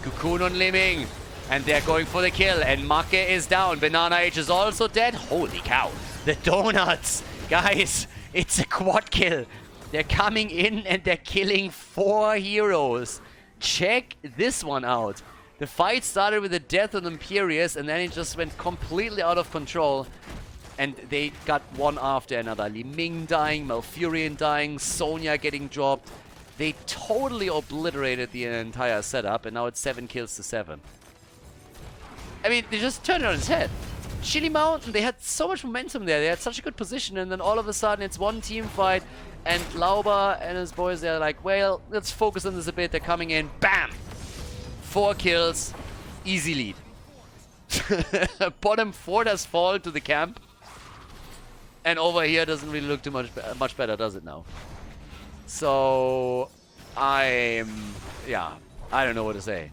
Cocoon on Li Ming. And they're going for the kill, and Make is down. Banana Age is also dead. Holy cow. The Donuts. Guys, it's a quad kill. They're coming in and they're killing 4 heroes. Check this one out. The fight started with the death of Imperius, and then it just went completely out of control. And they got one after another. Li Ming dying, Malfurion dying, Sonya getting dropped. They totally obliterated the entire setup, and now it's 7 kills to 7. I mean, they just turned it on its head. Chili Mountain, they had so much momentum there. They had such a good position, and then all of a sudden it's one team fight, and Lauba and his boys, they're like, well, let's focus on this a bit. They're coming in. Bam! 4 kills. Easy lead. Bottom 4 does fall to the camp. And over here doesn't really look too much better, does it now? So, yeah, I don't know what to say.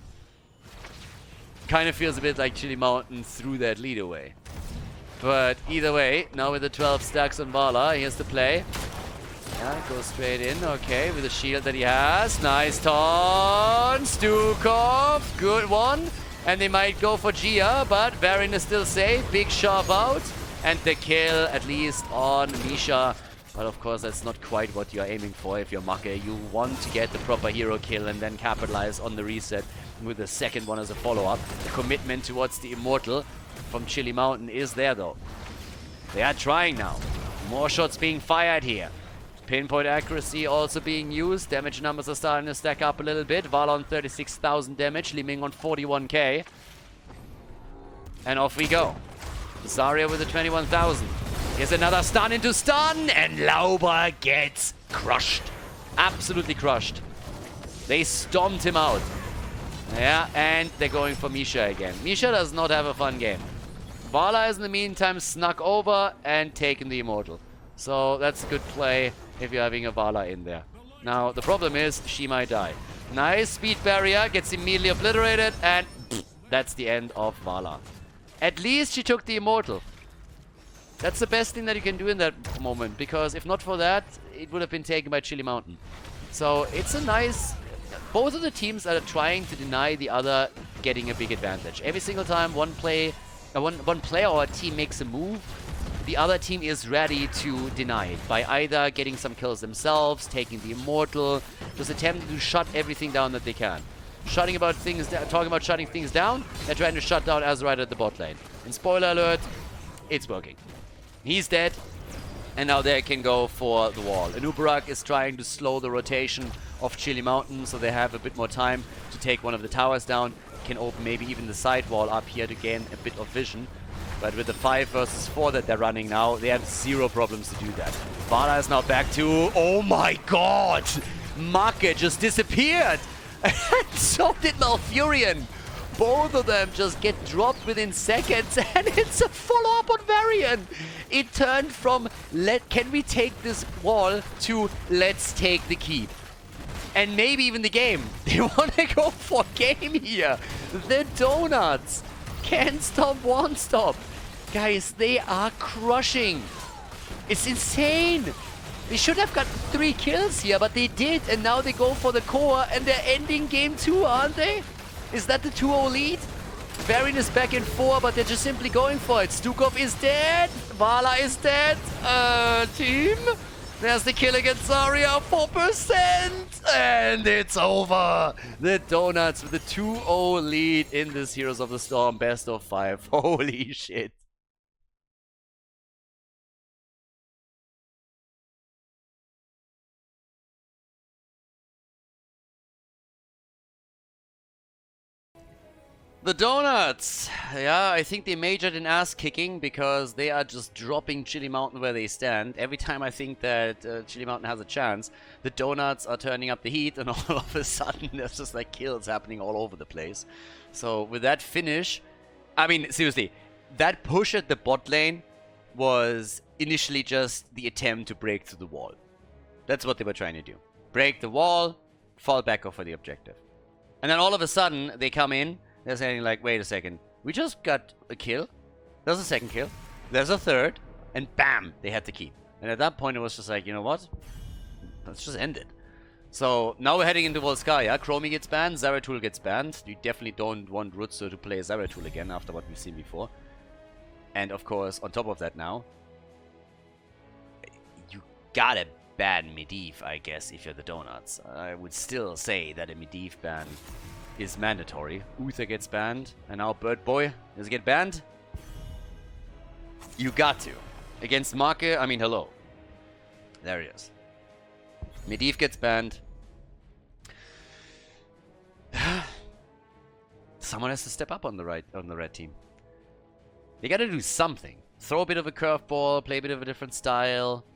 Kind of feels a bit like Chili Mountain threw that lead away. But either way, now with the 12 stacks on Vala, here's the play. Yeah, goes straight in, okay, with the shield that he has. Nice taunt, Stukov, good one. And they might go for Gia, but Varian is still safe. Big shove out. And the kill, at least on Misha. But of course, that's not quite what you're aiming for if you're Make. You want to get the proper hero kill and then capitalize on the reset with the second one as a follow-up. The commitment towards the Immortal from Chili Mountain is there, though. They are trying now. More shots being fired here. Pinpoint accuracy also being used. Damage numbers are starting to stack up a little bit. Vala on 36,000 damage. Li Ming on 41k. And off we go. Zarya with the 21,000. Here's another stun into stun, and Lauba gets crushed. Absolutely crushed. They stomped him out. Yeah, and they're going for Misha again. Misha does not have a fun game. Vala has in the meantime snuck over and taken the Immortal. So that's a good play if you're having a Vala in there. Now, the problem is she might die. Nice speed barrier, gets immediately obliterated, and that's the end of Vala. At least she took the Immortal. That's the best thing that you can do in that moment, because if not for that, it would have been taken by Chili Mountain. So it's a nice... Both of the teams are trying to deny the other getting a big advantage. Every single time one player or a team makes a move, the other team is ready to deny it by either getting some kills themselves, taking the Immortal, just attempting to shut everything down that they can. Talking about shutting things down, they're trying to shut down Azerite at the bot lane. And spoiler alert, it's working. He's dead, and now they can go for the wall. Anubarak is trying to slow the rotation of Chili Mountain, so they have a bit more time to take one of the towers down. Can open maybe even the side wall up here to gain a bit of vision. But with the 5 versus 4 that they're running now, they have zero problems to do that. Vana is now back to... Oh my god! Make just disappeared! And so did Malfurion. Both of them just get dropped within seconds, and it's a follow-up on Varian. It turned from, can we take this wall, to let's take the keep. And maybe even the game. They want to go for game here. The Donuts can't stop, won't stop. Guys, they are crushing. It's insane. They should have got 3 kills here, but they did. And now they go for the core, and they're ending game 2, aren't they? Is that the 2-0 lead? Varian is back in 4, but they're just simply going for it. Stukov is dead. Vala is dead. Team. There's the kill against Zarya, 4%. And it's over. The Donuts with the 2-0 lead in this Heroes of the Storm best of 5. Holy shit. The Donuts! Yeah, I think they majored in ass kicking because they are just dropping Chili Mountain where they stand. Every time I think that Chili Mountain has a chance, the Donuts are turning up the heat, and all of a sudden there's just like kills happening all over the place. So with that finish, I mean, seriously, that push at the bot lane was initially just the attempt to break through the wall. That's what they were trying to do. Break the wall, fall back off for the objective. And then all of a sudden they come in. They're saying like, wait a second, we just got a kill, there's a second kill, there's a third, and bam, they had to keep. And at that point it was just like, you know what, let's just end it. So now we're heading into Volskaya. Chromie gets banned, Zeratul gets banned. You definitely don't want Rutsu to play Zeratul again after what we've seen before. And of course, on top of that now, you gotta ban Medivh, I guess, if you're the Donuts. I would still say that a Medivh ban is mandatory. Uther gets banned, and now Bird Boy does get banned. You got to. Against Make, I mean, hello. There he is. Medivh gets banned. Someone has to step up on the red team. They gotta do something. Throw a bit of a curveball, play a bit of a different style.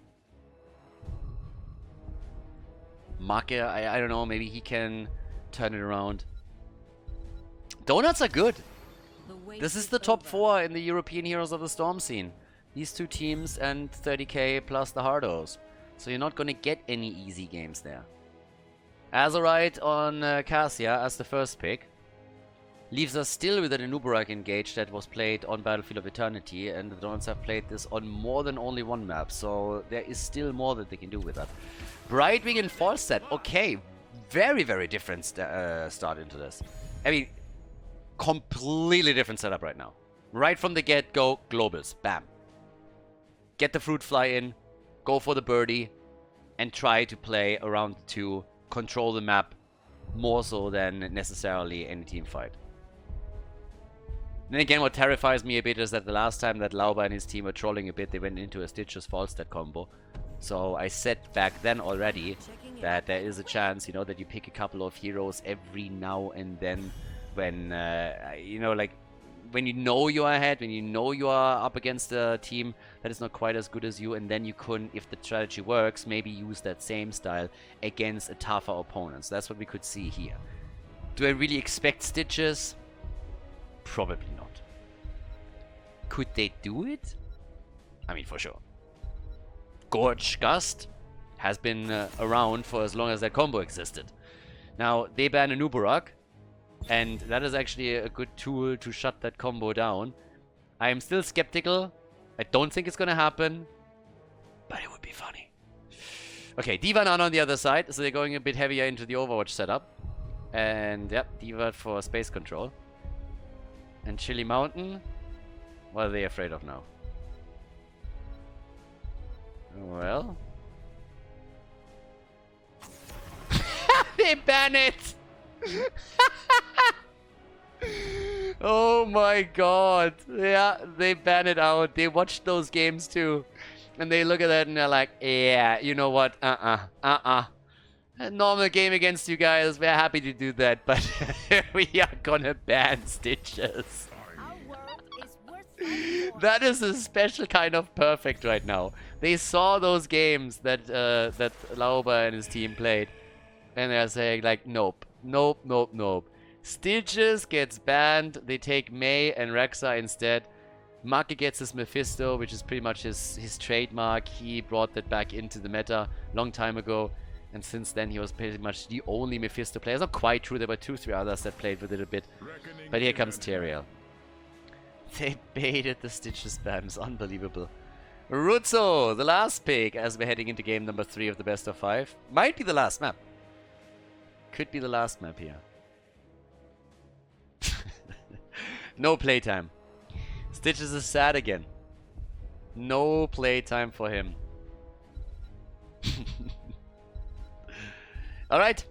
Make, I don't know, maybe he can turn it around. Donuts are good. This is the top 4 in the European Heroes of the Storm scene. These 2 teams and 30k plus the Hardos. So you're not going to get any easy games there. Azerite on Cassia as the first pick. Leaves us still with an Anubarak engage that was played on Battlefield of Eternity. And the Donuts have played this on more than only one map. So there is still more that they can do with that. Brightwing and Falstad. Okay. Very, very different start into this. I mean, completely different setup right now. Right from the get-go, globals. Bam. Get the fruit fly in. Go for the birdie. And try to play around 2. Control the map more so than necessarily any team fight. Then again, what terrifies me a bit is that the last time that Lauba and his team were trolling a bit, they went into a Stitches Falstad combo. So I said back then already that there is a chance, you know, that you pick a couple of heroes every now and then when, you know, like, when you know you're ahead, when you know you are up against a team that is not quite as good as you, and then you can, if the strategy works, maybe use that same style against a tougher opponent. So that's what we could see here. Do I really expect Stitches? Probably not. Could they do it? I mean, for sure. Gorge Gust has been around for as long as that combo existed. Now, they ban Anubarak, and that is actually a good tool to shut that combo down. I am still skeptical. I don't think it's gonna happen, but it would be funny. Okay, Diva and Ana on the other side, so they're going a bit heavier into the Overwatch setup. And yep, Diva for space control. And Chili Mountain, what are they afraid of now? Well... they ban it! Oh my god. Yeah, they ban it out. They watched those games too. And they look at that and they're like, yeah, you know what? A normal game against you guys. We're happy to do that, but we are gonna ban Stitches. That is a special kind of perfect right now. They saw those games that that Lauber and his team played. And they're saying like, nope, nope, nope, nope. Stitches gets banned. They take May and Rexa instead. Maki gets his Mephisto, which is pretty much his trademark. He brought that back into the meta long time ago. And since then, he was pretty much the only Mephisto player. It's not quite true. There were 2-3 others that played with it a bit. But here comes Teriel. They baited the Stitches bans. Unbelievable. Rutzo, the last pick as we're heading into game number 3 of the best of 5. Might be the last map. Could be the last map here. No playtime. Stitches is sad again. No playtime for him. Alright,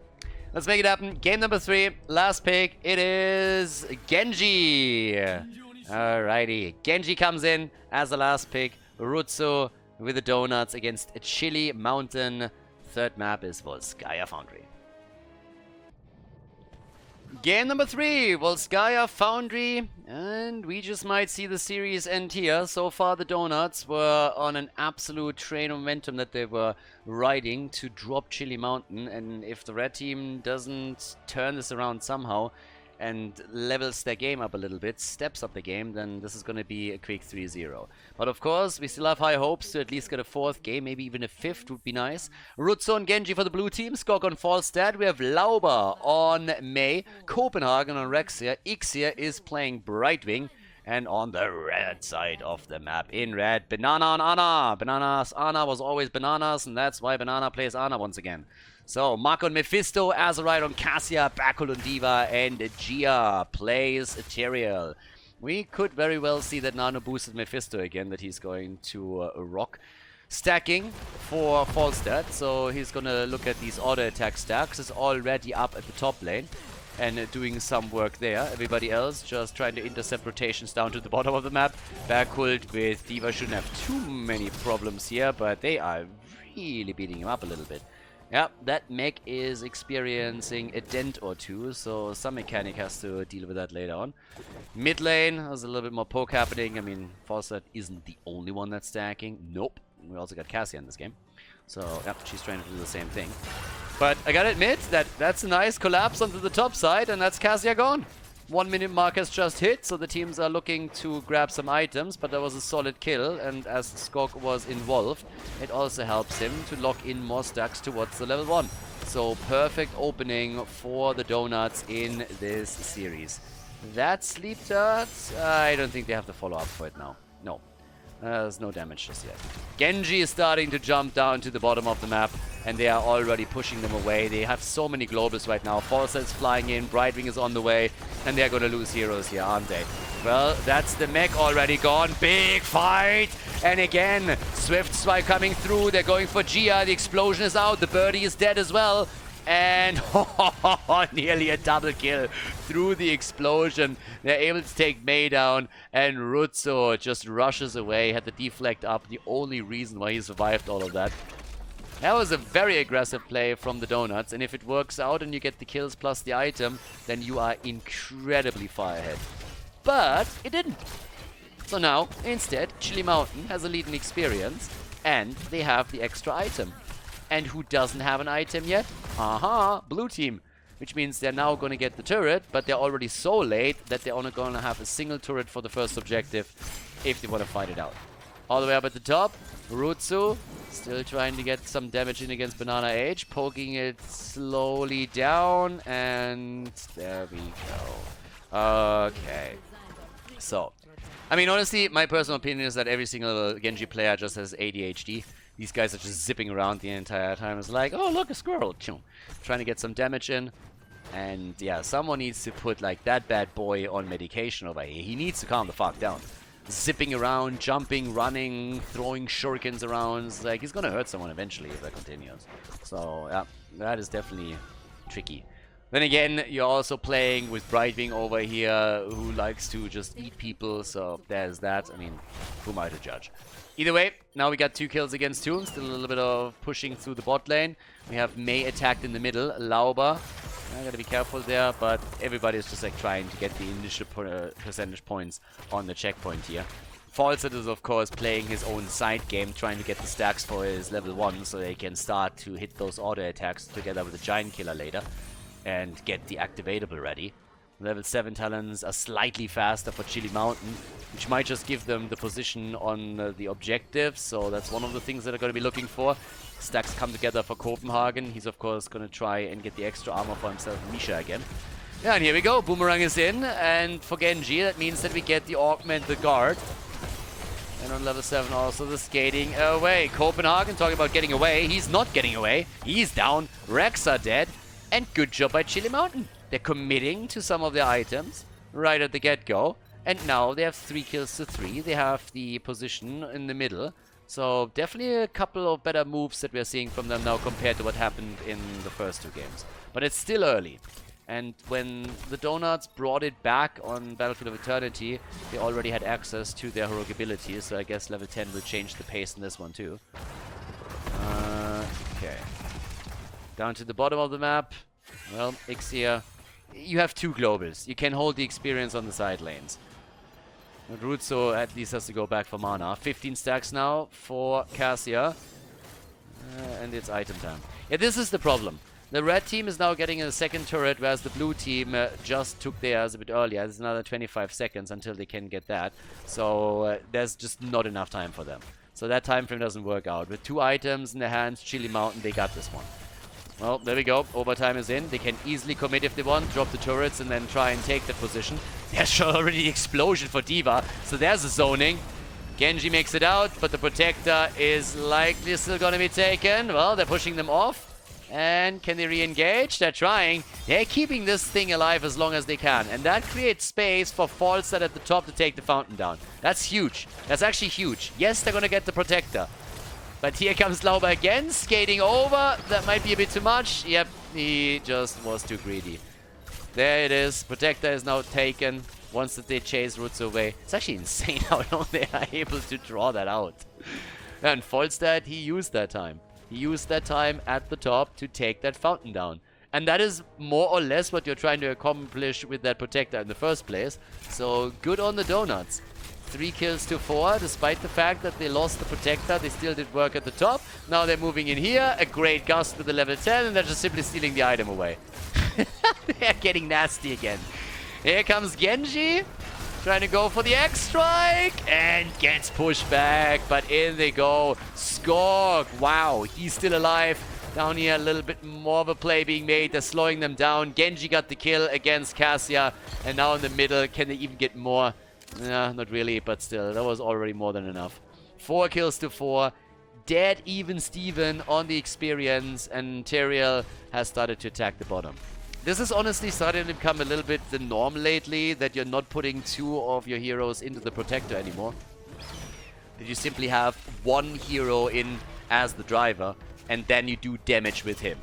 let's make it happen. Game number 3, last pick. It is Genji. Alrighty, Genji comes in as the last pick. Rutsu with the donuts against Chili Mountain. Third map is Volskaya Foundry. Game number 3, Volskaya Foundry, and we just might see the series end here. So far the Donuts were on an absolute train of momentum that they were riding to drop Chili Mountain, and if the red team doesn't turn this around somehow and levels their game up a little bit, steps up the game, then this is going to be a quick 3-0. But of course, we still have high hopes to at least get a 4th game, maybe even a 5th would be nice. Rutsu and Genji for the blue team, Skog on Falstad. We have Lauber on May, Copenhagen on Rexia, Ixia is playing Brightwing, and on the red side of the map, in red, Banana on Ana. Banana's Ana was always Bananas, and that's why Banana plays Ana once again. So, Marco and Mephisto, Azerite on Cassia, Bakul on Diva, and Gia plays Teriel. We could very well see that Nano boosted Mephisto again, that he's going to rock. Stacking for Falstad, so he's gonna look at these auto attack stacks. It's already up at the top lane and doing some work there. Everybody else just trying to intercept rotations down to the bottom of the map. Bakul with Diva shouldn't have too many problems here, but they are really beating him up a little bit. Yeah, that mech is experiencing a dent or two, so some mechanic has to deal with that later on. Mid lane, there's a little bit more poke happening. I mean, Falstad isn't the only one that's stacking. Nope. We also got Cassia in this game. So, yeah, she's trying to do the same thing. But I gotta admit that that's a nice collapse onto the top side, and that's Cassia gone. 1 minute mark has just hit, so the teams are looking to grab some items, but that was a solid kill, and as Skog was involved, it also helps him to lock in more stacks towards the level 1. So perfect opening for the Donuts in this series. That Sleep Dart, I don't think they have the follow-up for it now. No. There's no damage just yet. Genji is starting to jump down to the bottom of the map, and they are already pushing them away. They have so many globals right now. Falstad is flying in, Brightwing is on the way, and they're gonna lose heroes here, aren't they? Well, that's the mech already gone. Big fight! And again, Swift Swipe coming through. They're going for Gia. The explosion is out. The birdie is dead as well. And nearly a double kill through the explosion. They're able to take May down, and Rutsu just rushes away, had the deflect up, the only reason why he survived all of that. That was a very aggressive play from the Donuts, and if it works out and you get the kills plus the item, then you are incredibly far ahead. But it didn't. So now, instead, Chili Mountain has a lead in experience, and they have the extra item. And who doesn't have an item yet? Aha, blue team. Which means they're now going to get the turret, but they're already so late that they're only going to have a single turret for the first objective if they want to fight it out. All the way up at the top, Rutsu still trying to get some damage in against Banana Age, poking it slowly down, and there we go. Okay. So, I mean, honestly, my personal opinion is that every single Genji player just has ADHD. These guys are just zipping around the entire time. It's like, oh, look, a squirrel. Trying to get some damage in. And yeah, someone needs to put like that bad boy on medication over here. He needs to calm the fuck down. Zipping around, jumping, running, throwing shurikens around. It's like, he's gonna hurt someone eventually if that continues. So yeah, that is definitely tricky. Then again, you're also playing with Brightwing over here, who likes to just eat people, so there's that. I mean, who am I to judge? Either way, now we got 2 kills against Toon. Still a little bit of pushing through the bot lane. We have Mei attacked in the middle. Lauber. I gotta be careful there, but everybody's just like trying to get the initial percentage points on the checkpoint here. Falset is of course playing his own side game, trying to get the stacks for his level 1 so they can start to hit those auto attacks together with the Giant Killer later and get the activatable ready. Level 7 talents are slightly faster for Chili Mountain, which might just give them the position on the objectives, so that's one of the things that they're going to be looking for. Stacks come together for Copenhagen. He's of course going to try and get the extra armor for himself and Misha again. Yeah, and here we go. Boomerang is in, and for Genji that means that we get the augmented guard. And on level 7 also the skating away. Copenhagen talking about getting away. He's not getting away. He's down. Rex are dead. And good job by Chili Mountain. They're committing to some of their items right at the get-go. And now they have 3 kills to 3. They have the position in the middle. So definitely a couple of better moves that we're seeing from them now compared to what happened in the first 2 games. But it's still early. And when the Donuts brought it back on Battlefield of Eternity, they already had access to their heroic abilities. So I guess level 10 will change the pace in this one too. Okay. Down to the bottom of the map. Well, Ixia, you have 2 globals. You can hold the experience on the side lanes. But Rutsu at least has to go back for mana. 15 stacks now for Cassia. And it's item time. Yeah, this is the problem. The red team is now getting a second turret, whereas the blue team just took theirs a bit earlier. There's another 25 seconds until they can get that. So there's just not enough time for them. So that time frame doesn't work out. With 2 items in their hands, Chili Mountain, they got this one. Well, there we go. Overtime is in. They can easily commit if they want, drop the turrets, and then try and take that position. There's already the explosion for D.Va, so there's a zoning. Genji makes it out, but the Protector is likely still going to be taken. Well, they're pushing them off. And can they re-engage? They're trying. They're keeping this thing alive as long as they can. And that creates space for Falstad at the top to take the fountain down. That's huge. That's actually huge. Yes, they're going to get the Protector. But here comes Lauber again, skating over. That might be a bit too much. Yep, he just was too greedy. There it is. Protector is now taken. Once that they chase Roots away. It's actually insane how long they are able to draw that out. And Falstad, he used that time. He used that time at the top to take that fountain down. And that is more or less what you're trying to accomplish with that Protector in the first place. So good on the Donuts. 3 kills to 4, despite the fact that they lost the Protector, they still did work at the top. Now they're moving in here, a great gust with the level 10, and they're just simply stealing the item away. They're getting nasty again. Here comes Genji, trying to go for the X-Strike, and gets pushed back, but in they go. Skorg, wow, he's still alive. Down here, a little bit more of a play being made. They're slowing them down. Genji got the kill against Cassia, and now in the middle, can they even get more? Nah, not really, but still, that was already more than enough. 4 kills to 4. Dead even Steven on the experience, and Teriel has started to attack the bottom. This is honestly starting to become a little bit the norm lately, that you're not putting 2 of your heroes into the Protector anymore. That you simply have 1 hero in as the driver, and then you do damage with him.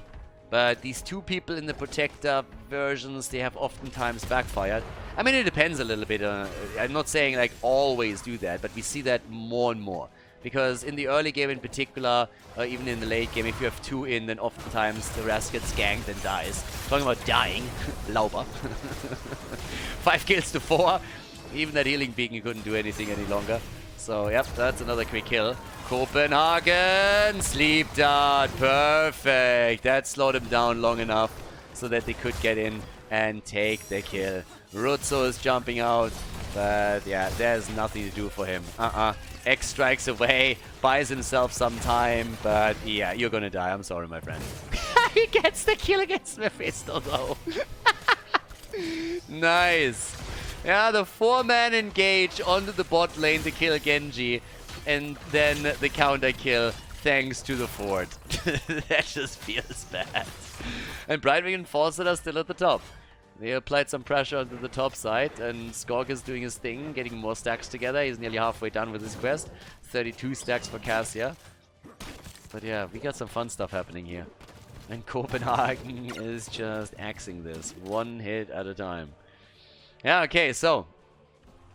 But these 2 people in the Protector versions, they have oftentimes backfired. I mean, it depends a little bit. I'm not saying like always do that, but we see that more and more. Because in the early game in particular, or even in the late game, if you have 2 in, then oftentimes the rest gets ganked and dies. Talking about dying, Lauber. 5 kills to 4. Even that healing beacon couldn't do anything any longer. So, yep, that's another quick kill. Copenhagen! Sleep dart! Perfect! That slowed him down long enough so that they could get in and take the kill. Rutsu is jumping out, but yeah, there's nothing to do for him. X strikes away, buys himself some time, but yeah, you're gonna die. I'm sorry, my friend. He gets the kill against Mephisto, though. Nice. Yeah, the 4-man engage onto the bot lane to kill Genji, and then the counter kill thanks to the fort. That just feels bad. And Brightwing and Fawcett are still at the top. They applied some pressure onto the top side, and Skorg is doing his thing, getting more stacks together. He's nearly halfway done with his quest. 32 stacks for Cassia. But yeah, we got some fun stuff happening here. And Copenhagen is just axing this, one hit at a time. Yeah, okay, so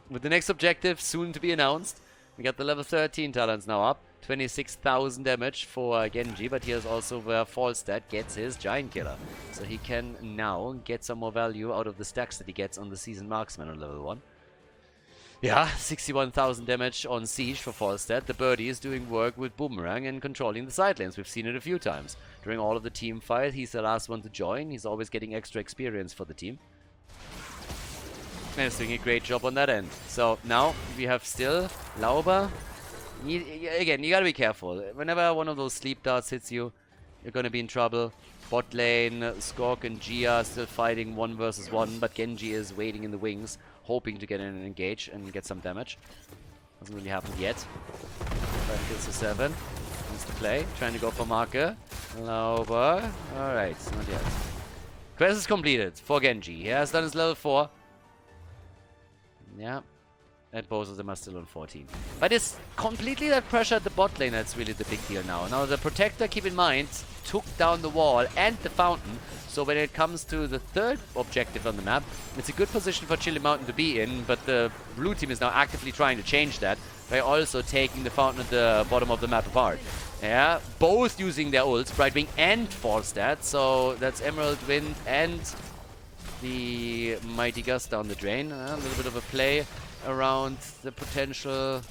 with the next objective soon to be announced, we got the level 13 talents now up. 26,000 damage for Genji, but here's also where Falstad gets his Giant Killer. So he can now get some more value out of the stacks that he gets on the Seasoned Marksman on level 1. Yeah, 61,000 damage on Siege for Falstad. The birdie is doing work with Boomerang and controlling the side lanes. We've seen it a few times. During all of the team fight, he's the last one to join. He's always getting extra experience for the team. And he's doing a great job on that end. So now we have still Lauber. Again, you gotta be careful. Whenever one of those sleep darts hits you, you're gonna be in trouble. Bot lane, Skorg and Gia still fighting 1 versus 1, but Genji is waiting in the wings, hoping to get in and engage and get some damage. Hasn't really happened yet. 5 kills to 7. Needs to play, trying to go for marker. Lauber. Alright, not yet. Quest is completed for Genji. He has done his level 4. Yeah. And both of them are still on 14. But it's completely that pressure at the bot lane that's really the big deal now. Now the Protector, keep in mind, took down the wall and the fountain. So when it comes to the third objective on the map, it's a good position for Chili Mountain to be in. But the blue team is now actively trying to change that by also taking the fountain at the bottom of the map apart. Yeah, both using their ults, Brightwing and Falstad. So that's Emerald Wind and the Mighty Gust down the drain. A little bit of a play around the potential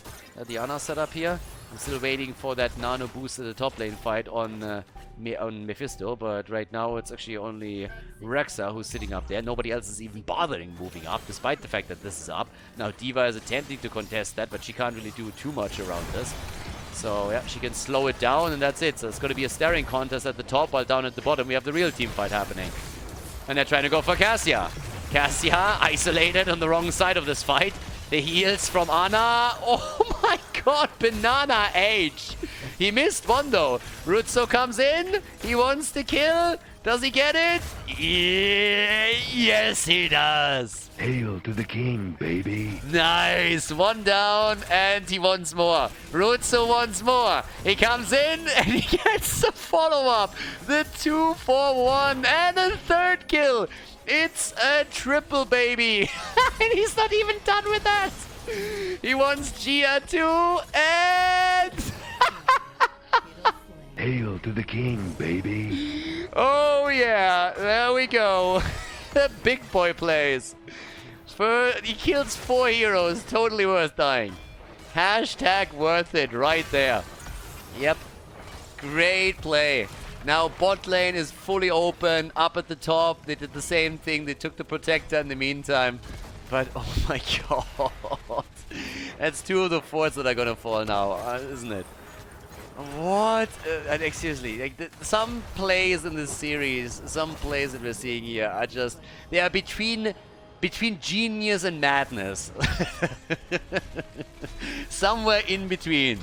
Diana setup here. I'm still waiting for that nano boost at the top lane fight on Mephisto, but right now it's actually only Rexa who's sitting up there. Nobody else is even bothering moving up, despite the fact that this is up. Now D.Va is attempting to contest that, but she can't really do too much around this. So yeah, she can slow it down and that's it. So it's going to be a staring contest at the top, while down at the bottom we have the real team fight happening. And they're trying to go for Cassia. Cassia isolated on the wrong side of this fight. The heals from Ana. Oh my god, Banana H. He missed one though. Rutzo comes in. He wants to kill. Does he get it? Yeah, yes, he does. Hail to the king, baby. Nice. One down and he wants more. Rutzo wants more. He comes in and he gets the follow-up. The 2-4-1 and a third kill. It's a triple, baby. And he's not even done with that. He wants Gia too, and... Hail to the king, baby. Oh yeah, there we go. The big boy plays. He kills 4 heroes, totally worth dying. Hashtag worth it right there. Yep, great play. Now bot lane is fully open, up at the top. They did the same thing. They took the Protector in the meantime. But oh my god. That's 2 of the forts that are gonna fall now, isn't it? What? Like, seriously, like some plays in this series, some plays that we're seeing here are just... They are between genius and madness. Somewhere in between.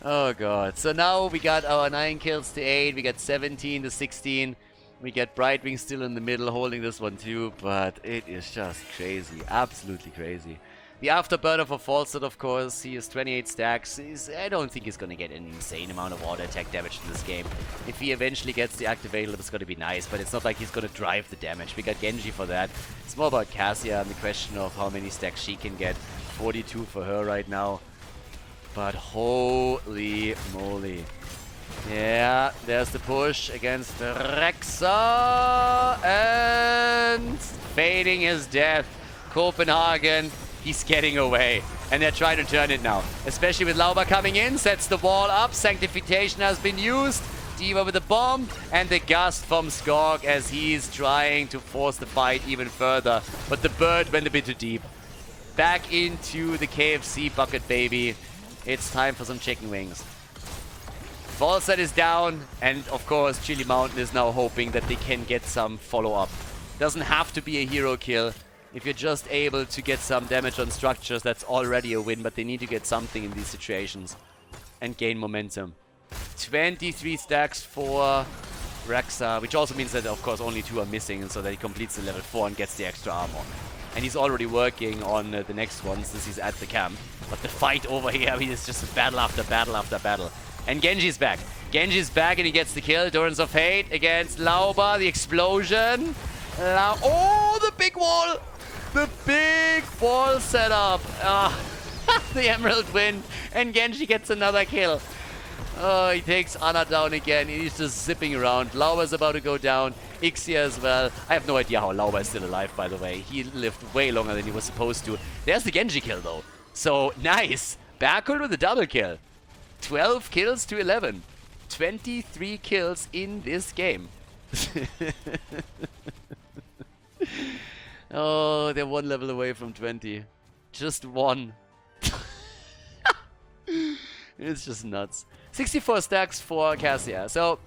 Oh god. So now we got our 9 kills to 8, we got 17 to 16. We get Brightwing still in the middle holding this one too, but it is just crazy. Absolutely crazy. The afterburner for Falstad, of course, he has 28 stacks. I don't think he's going to get an insane amount of auto attack damage in this game. If he eventually gets the activator, it's going to be nice, but it's not like he's going to drive the damage. We got Genji for that. It's more about Cassia and the question of how many stacks she can get. 42 for her right now. But holy moly. Yeah, there's the push against Rexa. And fading his death. Copenhagen. He's getting away. And they're trying to turn it now. Especially with Lauber coming in. Sets the wall up. Sanctification has been used. D.Va with the bomb. And the gust from Skorg as he's trying to force the fight even further. But the bird went a bit too deep. Back into the KFC bucket, baby. It's time for some chicken wings. Falstad is down. And of course, Chili Mountain is now hoping that they can get some follow-up. Doesn't have to be a hero kill. If you're just able to get some damage on structures, that's already a win, but they need to get something in these situations and gain momentum. 23 stacks for Rexa, which also means that, of course, only 2 are missing, and so that he completes the level 4 and gets the extra armor. And he's already working on the next one since he's at the camp. But the fight over here, I mean, it's just battle after battle after battle. And Genji's back. Genji's back and he gets the kill. Durance of Hate against Lauba. The explosion. Oh, the big wall. The big wall setup. The Emerald win. And Genji gets another kill. Oh, he takes Ana down again. He's just zipping around. Lauba's about to go down. Ixia as well. I have no idea how Lauba is still alive, by the way. He lived way longer than he was supposed to. There's the Genji kill, though. So, nice. Berkul with a double kill. 12 kills to 11. 23 kills in this game. Oh, they're 1 level away from 20. Just 1. It's just nuts. 64 stacks for Cassia. So,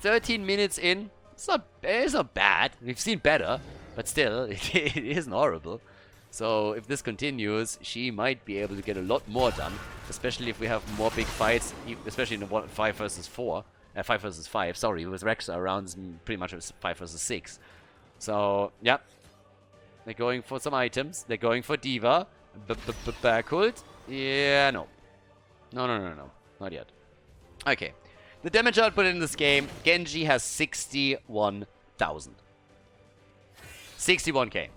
13 minutes in. It's not bad. We've seen better. But still, it isn't horrible. So, if this continues, she might be able to get a lot more done. Especially if we have more big fights. Especially in the 5 versus 4. 5 versus 5, sorry. With Rexa around pretty much 5 versus 6. So, yeah. They're going for some items. They're going for Diva. Backult. Yeah, no. No. Not yet. Okay. The damage output in this game, Genji has 61,000. 61k.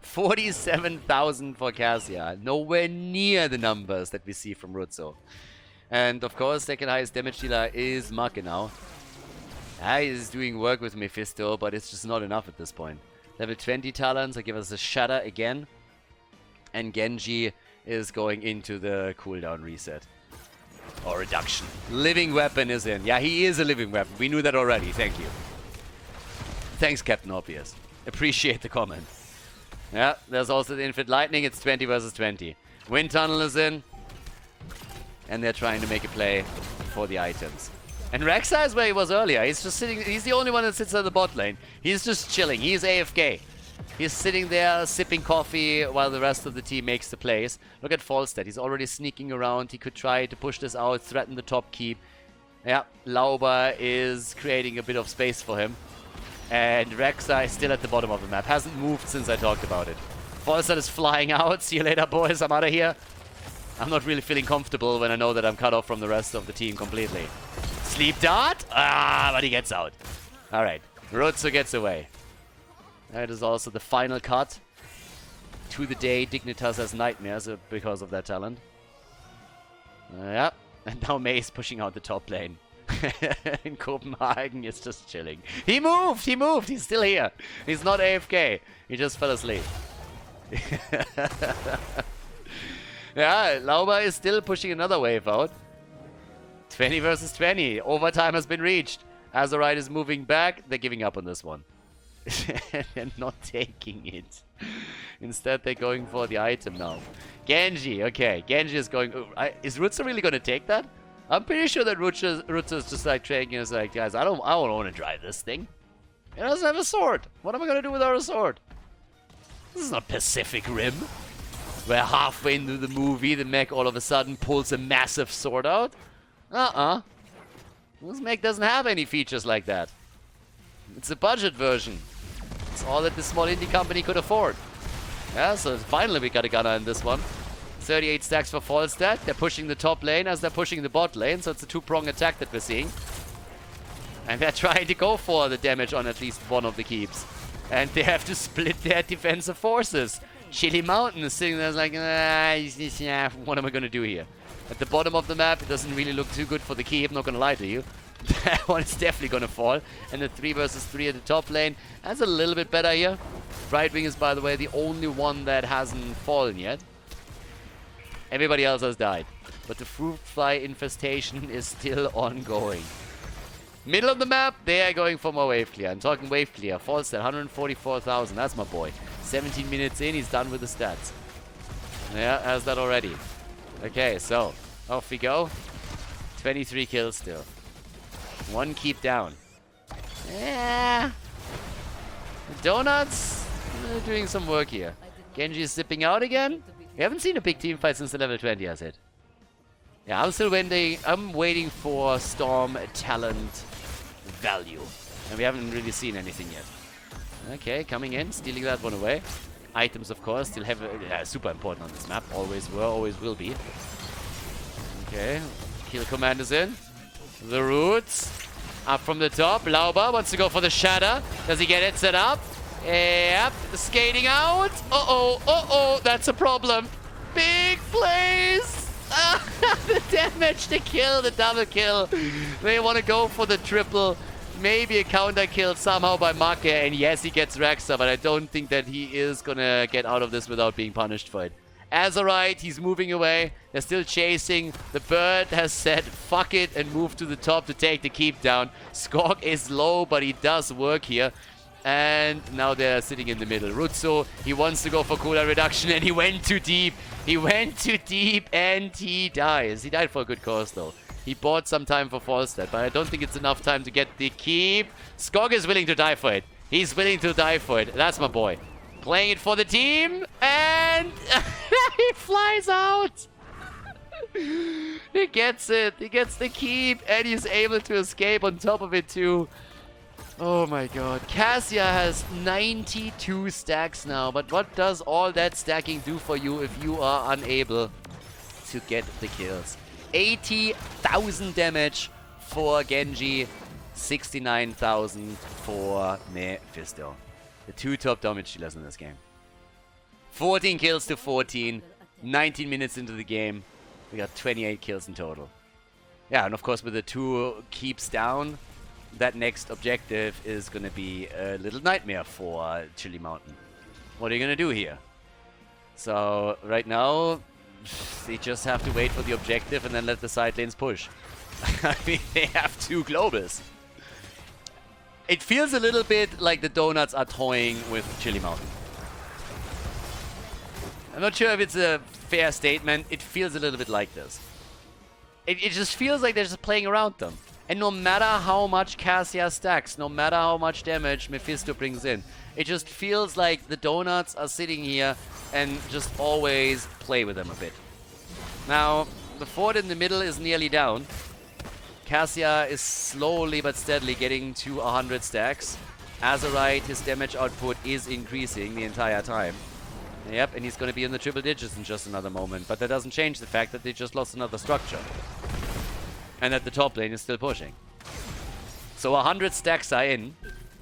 47,000 for Cassia. Nowhere near the numbers that we see from Rutzo. And of course, second highest damage dealer is Make now. He's doing work with Mephisto, but it's just not enough at this point. Level 20 talents will give us a Shatter again. And Genji is going into the cooldown reset. Or reduction. Living weapon is in. Yeah, he is a living weapon. We knew that already. Thank you. Thanks, Captain Obvious. Appreciate the comment. Yeah, there's also the Infinite Lightning. It's 20 versus 20. Wind Tunnel is in. And they're trying to make a play for the items. And Rexa is where he was earlier. He's just sitting. He's the only one that sits at the bot lane. He's just chilling. He's AFK. He's sitting there sipping coffee while the rest of the team makes the plays. Look at Falstad. He's already sneaking around. He could try to push this out, threaten the top keep. Yeah, Lauba is creating a bit of space for him. And Rexa is still at the bottom of the map. Hasn't moved since I talked about it. Falstad is flying out. See you later, boys. I'm out of here. I'm not really feeling comfortable when I know that I'm cut off from the rest of the team completely. Sleep Dart? But he gets out. Alright. Rutsu gets away. That is also the final cut to the day Dignitas has nightmares because of that talent. Yeah. And now Mei is pushing out the top lane. In Copenhagen, it's just chilling. He moved! He moved! He's still here. He's not AFK. He just fell asleep. Yeah, Lauba is still pushing another wave out. 20 versus 20. Overtime has been reached. Azerite is moving back. They're giving up on this one. They're not taking it. Instead, they're going for the item now. Genji. Okay, Genji is going... is Rutsu really going to take that? I'm pretty sure that Rutsu is just like trading us like, guys, I don't want to drive this thing. It doesn't have a sword. What am I going to do without a sword? This is not Pacific Rim. Where halfway into the movie, the mech all of a sudden pulls a massive sword out. This mech doesn't have any features like that. It's a budget version. It's all that the small indie company could afford. Yeah, so finally we got a gunner in this one. 38 stacks for Falstad. They're pushing the top lane as they're pushing the bot lane, so it's a two-prong attack that we're seeing. And they're trying to go for the damage on at least one of the keeps. And they have to split their defensive forces. Chili Mountain is sitting there like, what am I going to do here? At the bottom of the map, it doesn't really look too good for the keep, I'm not going to lie to you. That one is definitely going to fall. And the 3 versus 3 at the top lane, that's a little bit better here. Brightwing is, by the way, the only one that hasn't fallen yet. Everybody else has died. But the fruit fly infestation is still ongoing. Middle of the map, they are going for more wave clear. I'm talking wave clear. Falstad, 144,000. That's my boy. 17 minutes in, he's done with the stats. Yeah, has that already. Okay, so off we go. 23 kills still. 1 keep down. Yeah. Donuts doing some work here. Genji is zipping out again. We haven't seen a big team fight since the level 20, I said. Yeah, I'm still waiting. I'm waiting for Storm talent value. And we haven't really seen anything yet. Okay, coming in, stealing that one away. Items, of course, still have super important on this map. Always were, always will be. Okay, kill command is in. The roots. Up from the top. Lauber wants to go for the shatter. Does he get it set up? Yep. Skating out. Uh-oh. Uh-oh. That's a problem. Big plays. The damage, the kill, the double kill. They want to go for the triple. Maybe a counter kill somehow by Make. And yes, he gets Rexa, but I don't think that he is going to get out of this without being punished for it. Azerite, he's moving away. They're still chasing. The bird has said, fuck it, and moved to the top to take the keep down. Skork is low, but he does work here. And now they're sitting in the middle. Rutsu, he wants to go for cooldown reduction, and he went too deep. He went too deep, and he dies. He died for a good cause, though. He bought some time for Volskaya, but I don't think it's enough time to get the keep. Skork is willing to die for it. He's willing to die for it. That's my boy. Playing it for the team, and he flies out. He gets it. He gets the keep, and he's able to escape on top of it, too. Oh, my God. Cassia has 92 stacks now, but what does all that stacking do for you if you are unable to get the kills? 80,000 damage for Genji, 69,000 for Mephisto. The two top damage dealers in this game. 14 kills to 14. 19 minutes into the game. We got 28 kills in total. Yeah, and of course with the two keeps down, that next objective is going to be a little nightmare for Chili Mountain. What are you going to do here? So right now, they just have to wait for the objective and then let the side lanes push. I mean, they have two globals. It feels a little bit like the donuts are toying with Chili Mountain. I'm not sure if it's a fair statement. It feels a little bit like this. It just feels like they're just playing around them. And no matter how much Cassia stacks, no matter how much damage Mephisto brings in, it just feels like the donuts are sitting here and just always play with them a bit. Now, the fort in the middle is nearly down. Cassia is slowly but steadily getting to 100 stacks. Azerite, his damage output is increasing the entire time. Yep, and he's going to be in the triple digits in just another moment. But that doesn't change the fact that they just lost another structure. And that the top lane is still pushing. So 100 stacks are in.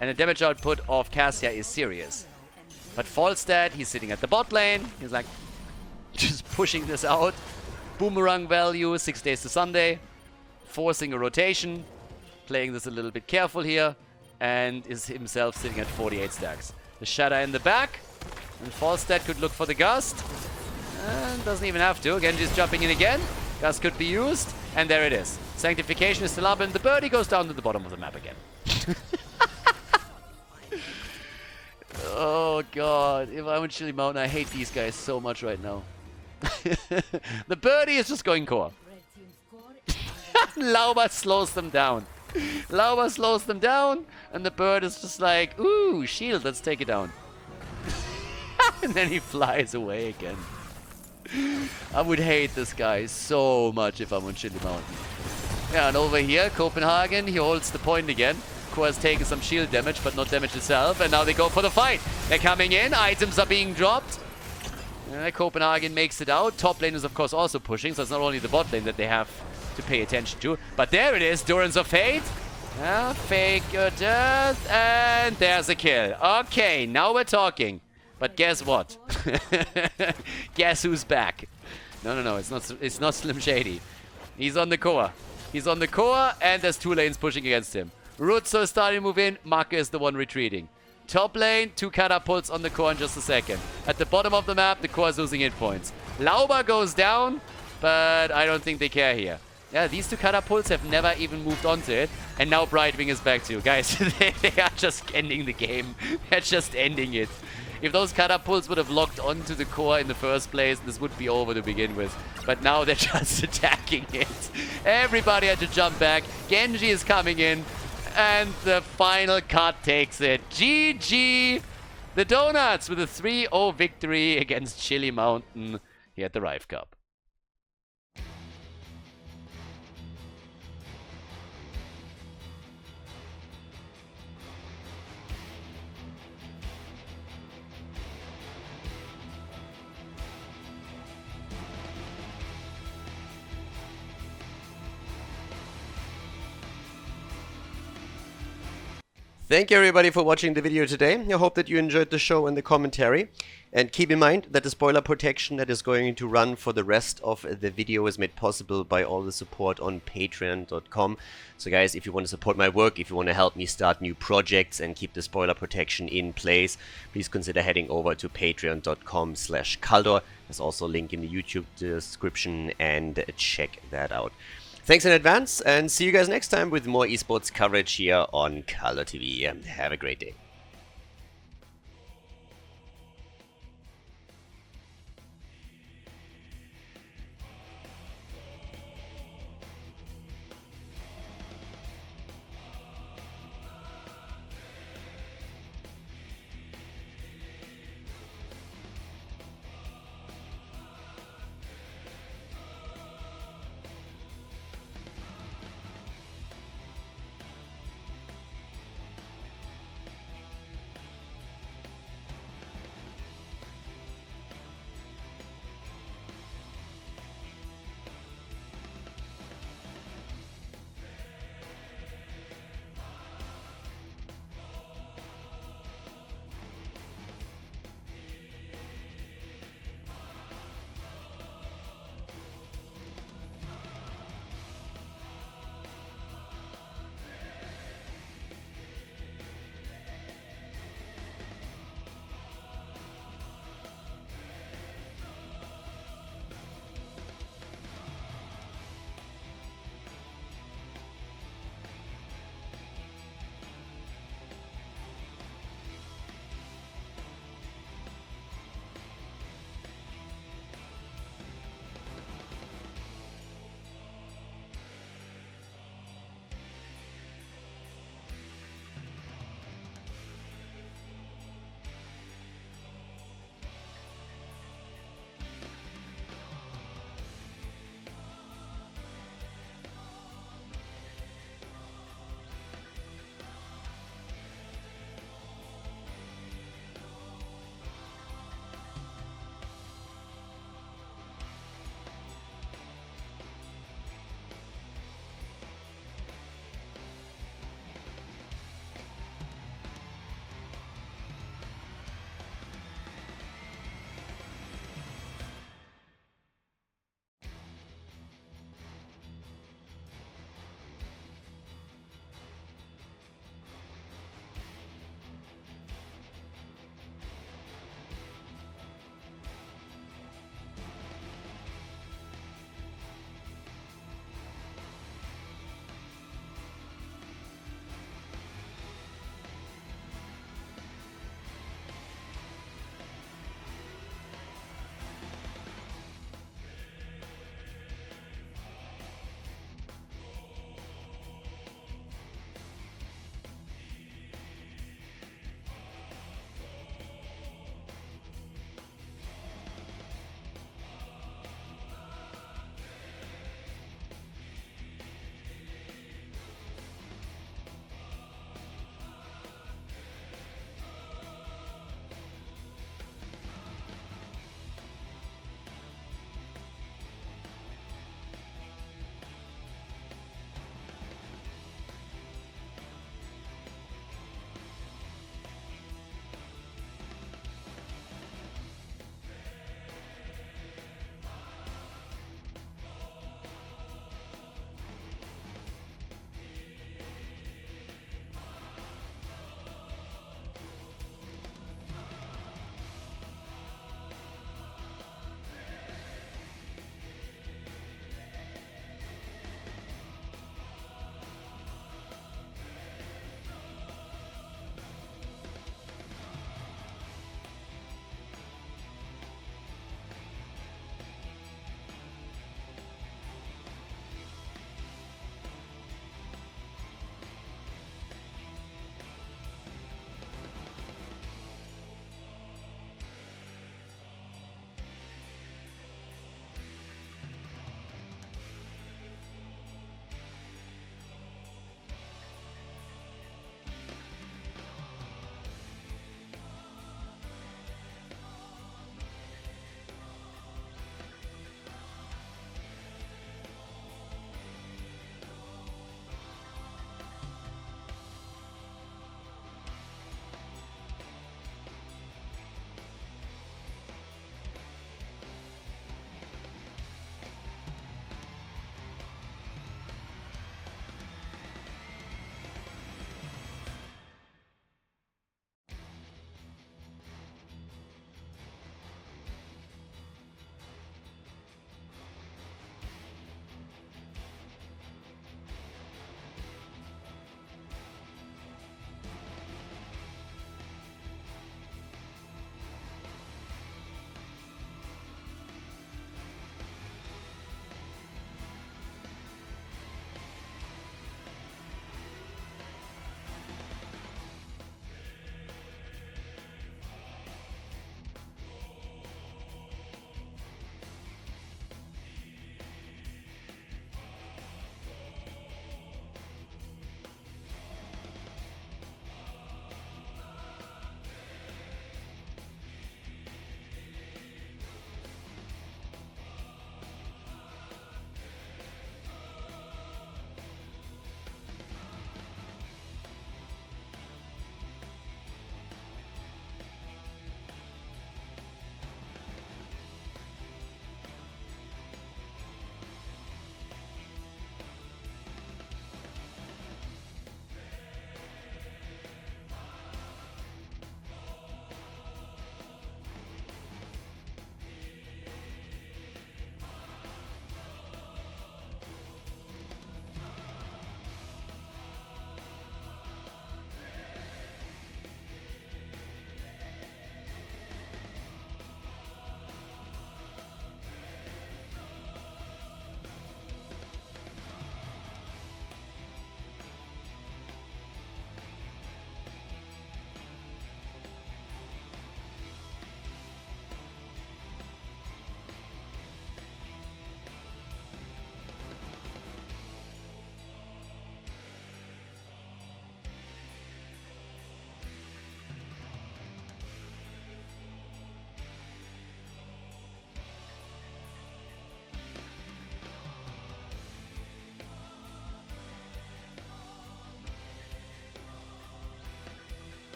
And the damage output of Cassia is serious. But Volskaya, he's sitting at the bot lane. He's like, just pushing this out. Boomerang value, 6 days to Sunday. Forcing a rotation. Playing this a little bit careful here. And is himself sitting at 48 stacks. The Shatter in the back. And Volskaya could look for the Gust. And doesn't even have to. Genji's jumping in again. Gust could be used. And there it is. Sanctification is still up. And the birdie goes down to the bottom of the map again. Oh god, if I'm in Chili Mountain, I hate these guys so much right now. The birdie is just going core. Lauber slows them down. Lauber slows them down, and the bird is just like, ooh, shield, let's take it down. And then he flies away again. I would hate this guy so much if I'm on Chili Mountain. Yeah, and over here, Copenhagen, he holds the point again. Has taken some shield damage, but not damage itself. And now they go for the fight. They're coming in. Items are being dropped. Copenhagen makes it out. Top lane is, of course, also pushing. So it's not only the bot lane that they have to pay attention to. But there it is. Durance of Fate. Fake your death. And there's a kill. Okay, now we're talking. But guess what? Guess who's back? No. It's not Slim Shady. He's on the core. He's on the core, and there's two lanes pushing against him. Rutsu is starting to move in. Make is the one retreating. Top lane, 2 catapults on the core in just a second. At the bottom of the map, the core is losing hit points. Lauber goes down, but I don't think they care here. Yeah, these 2 catapults have never even moved onto it. And now Brightwing is back too. Guys, they are just ending the game. They're just ending it. If those catapults would have locked onto the core in the first place, this would be over to begin with. But now they're just attacking it. Everybody had to jump back. Genji is coming in. And the final cut takes it. GG! The Donuts with a 3-0 victory against Chili Mountain here at the Rive Cup. Thank you everybody for watching the video today. I hope that you enjoyed the show and the commentary. And keep in mind that the spoiler protection that is going to run for the rest of the video is made possible by all the support on patreon.com. So guys, if you want to support my work, if you want to help me start new projects and keep the spoiler protection in place, please consider heading over to patreon.com/Khaldor. There's also a link in the YouTube description, and check that out. Thanks in advance, and see you guys next time with more esports coverage here on Khaldor TV. Have a great day.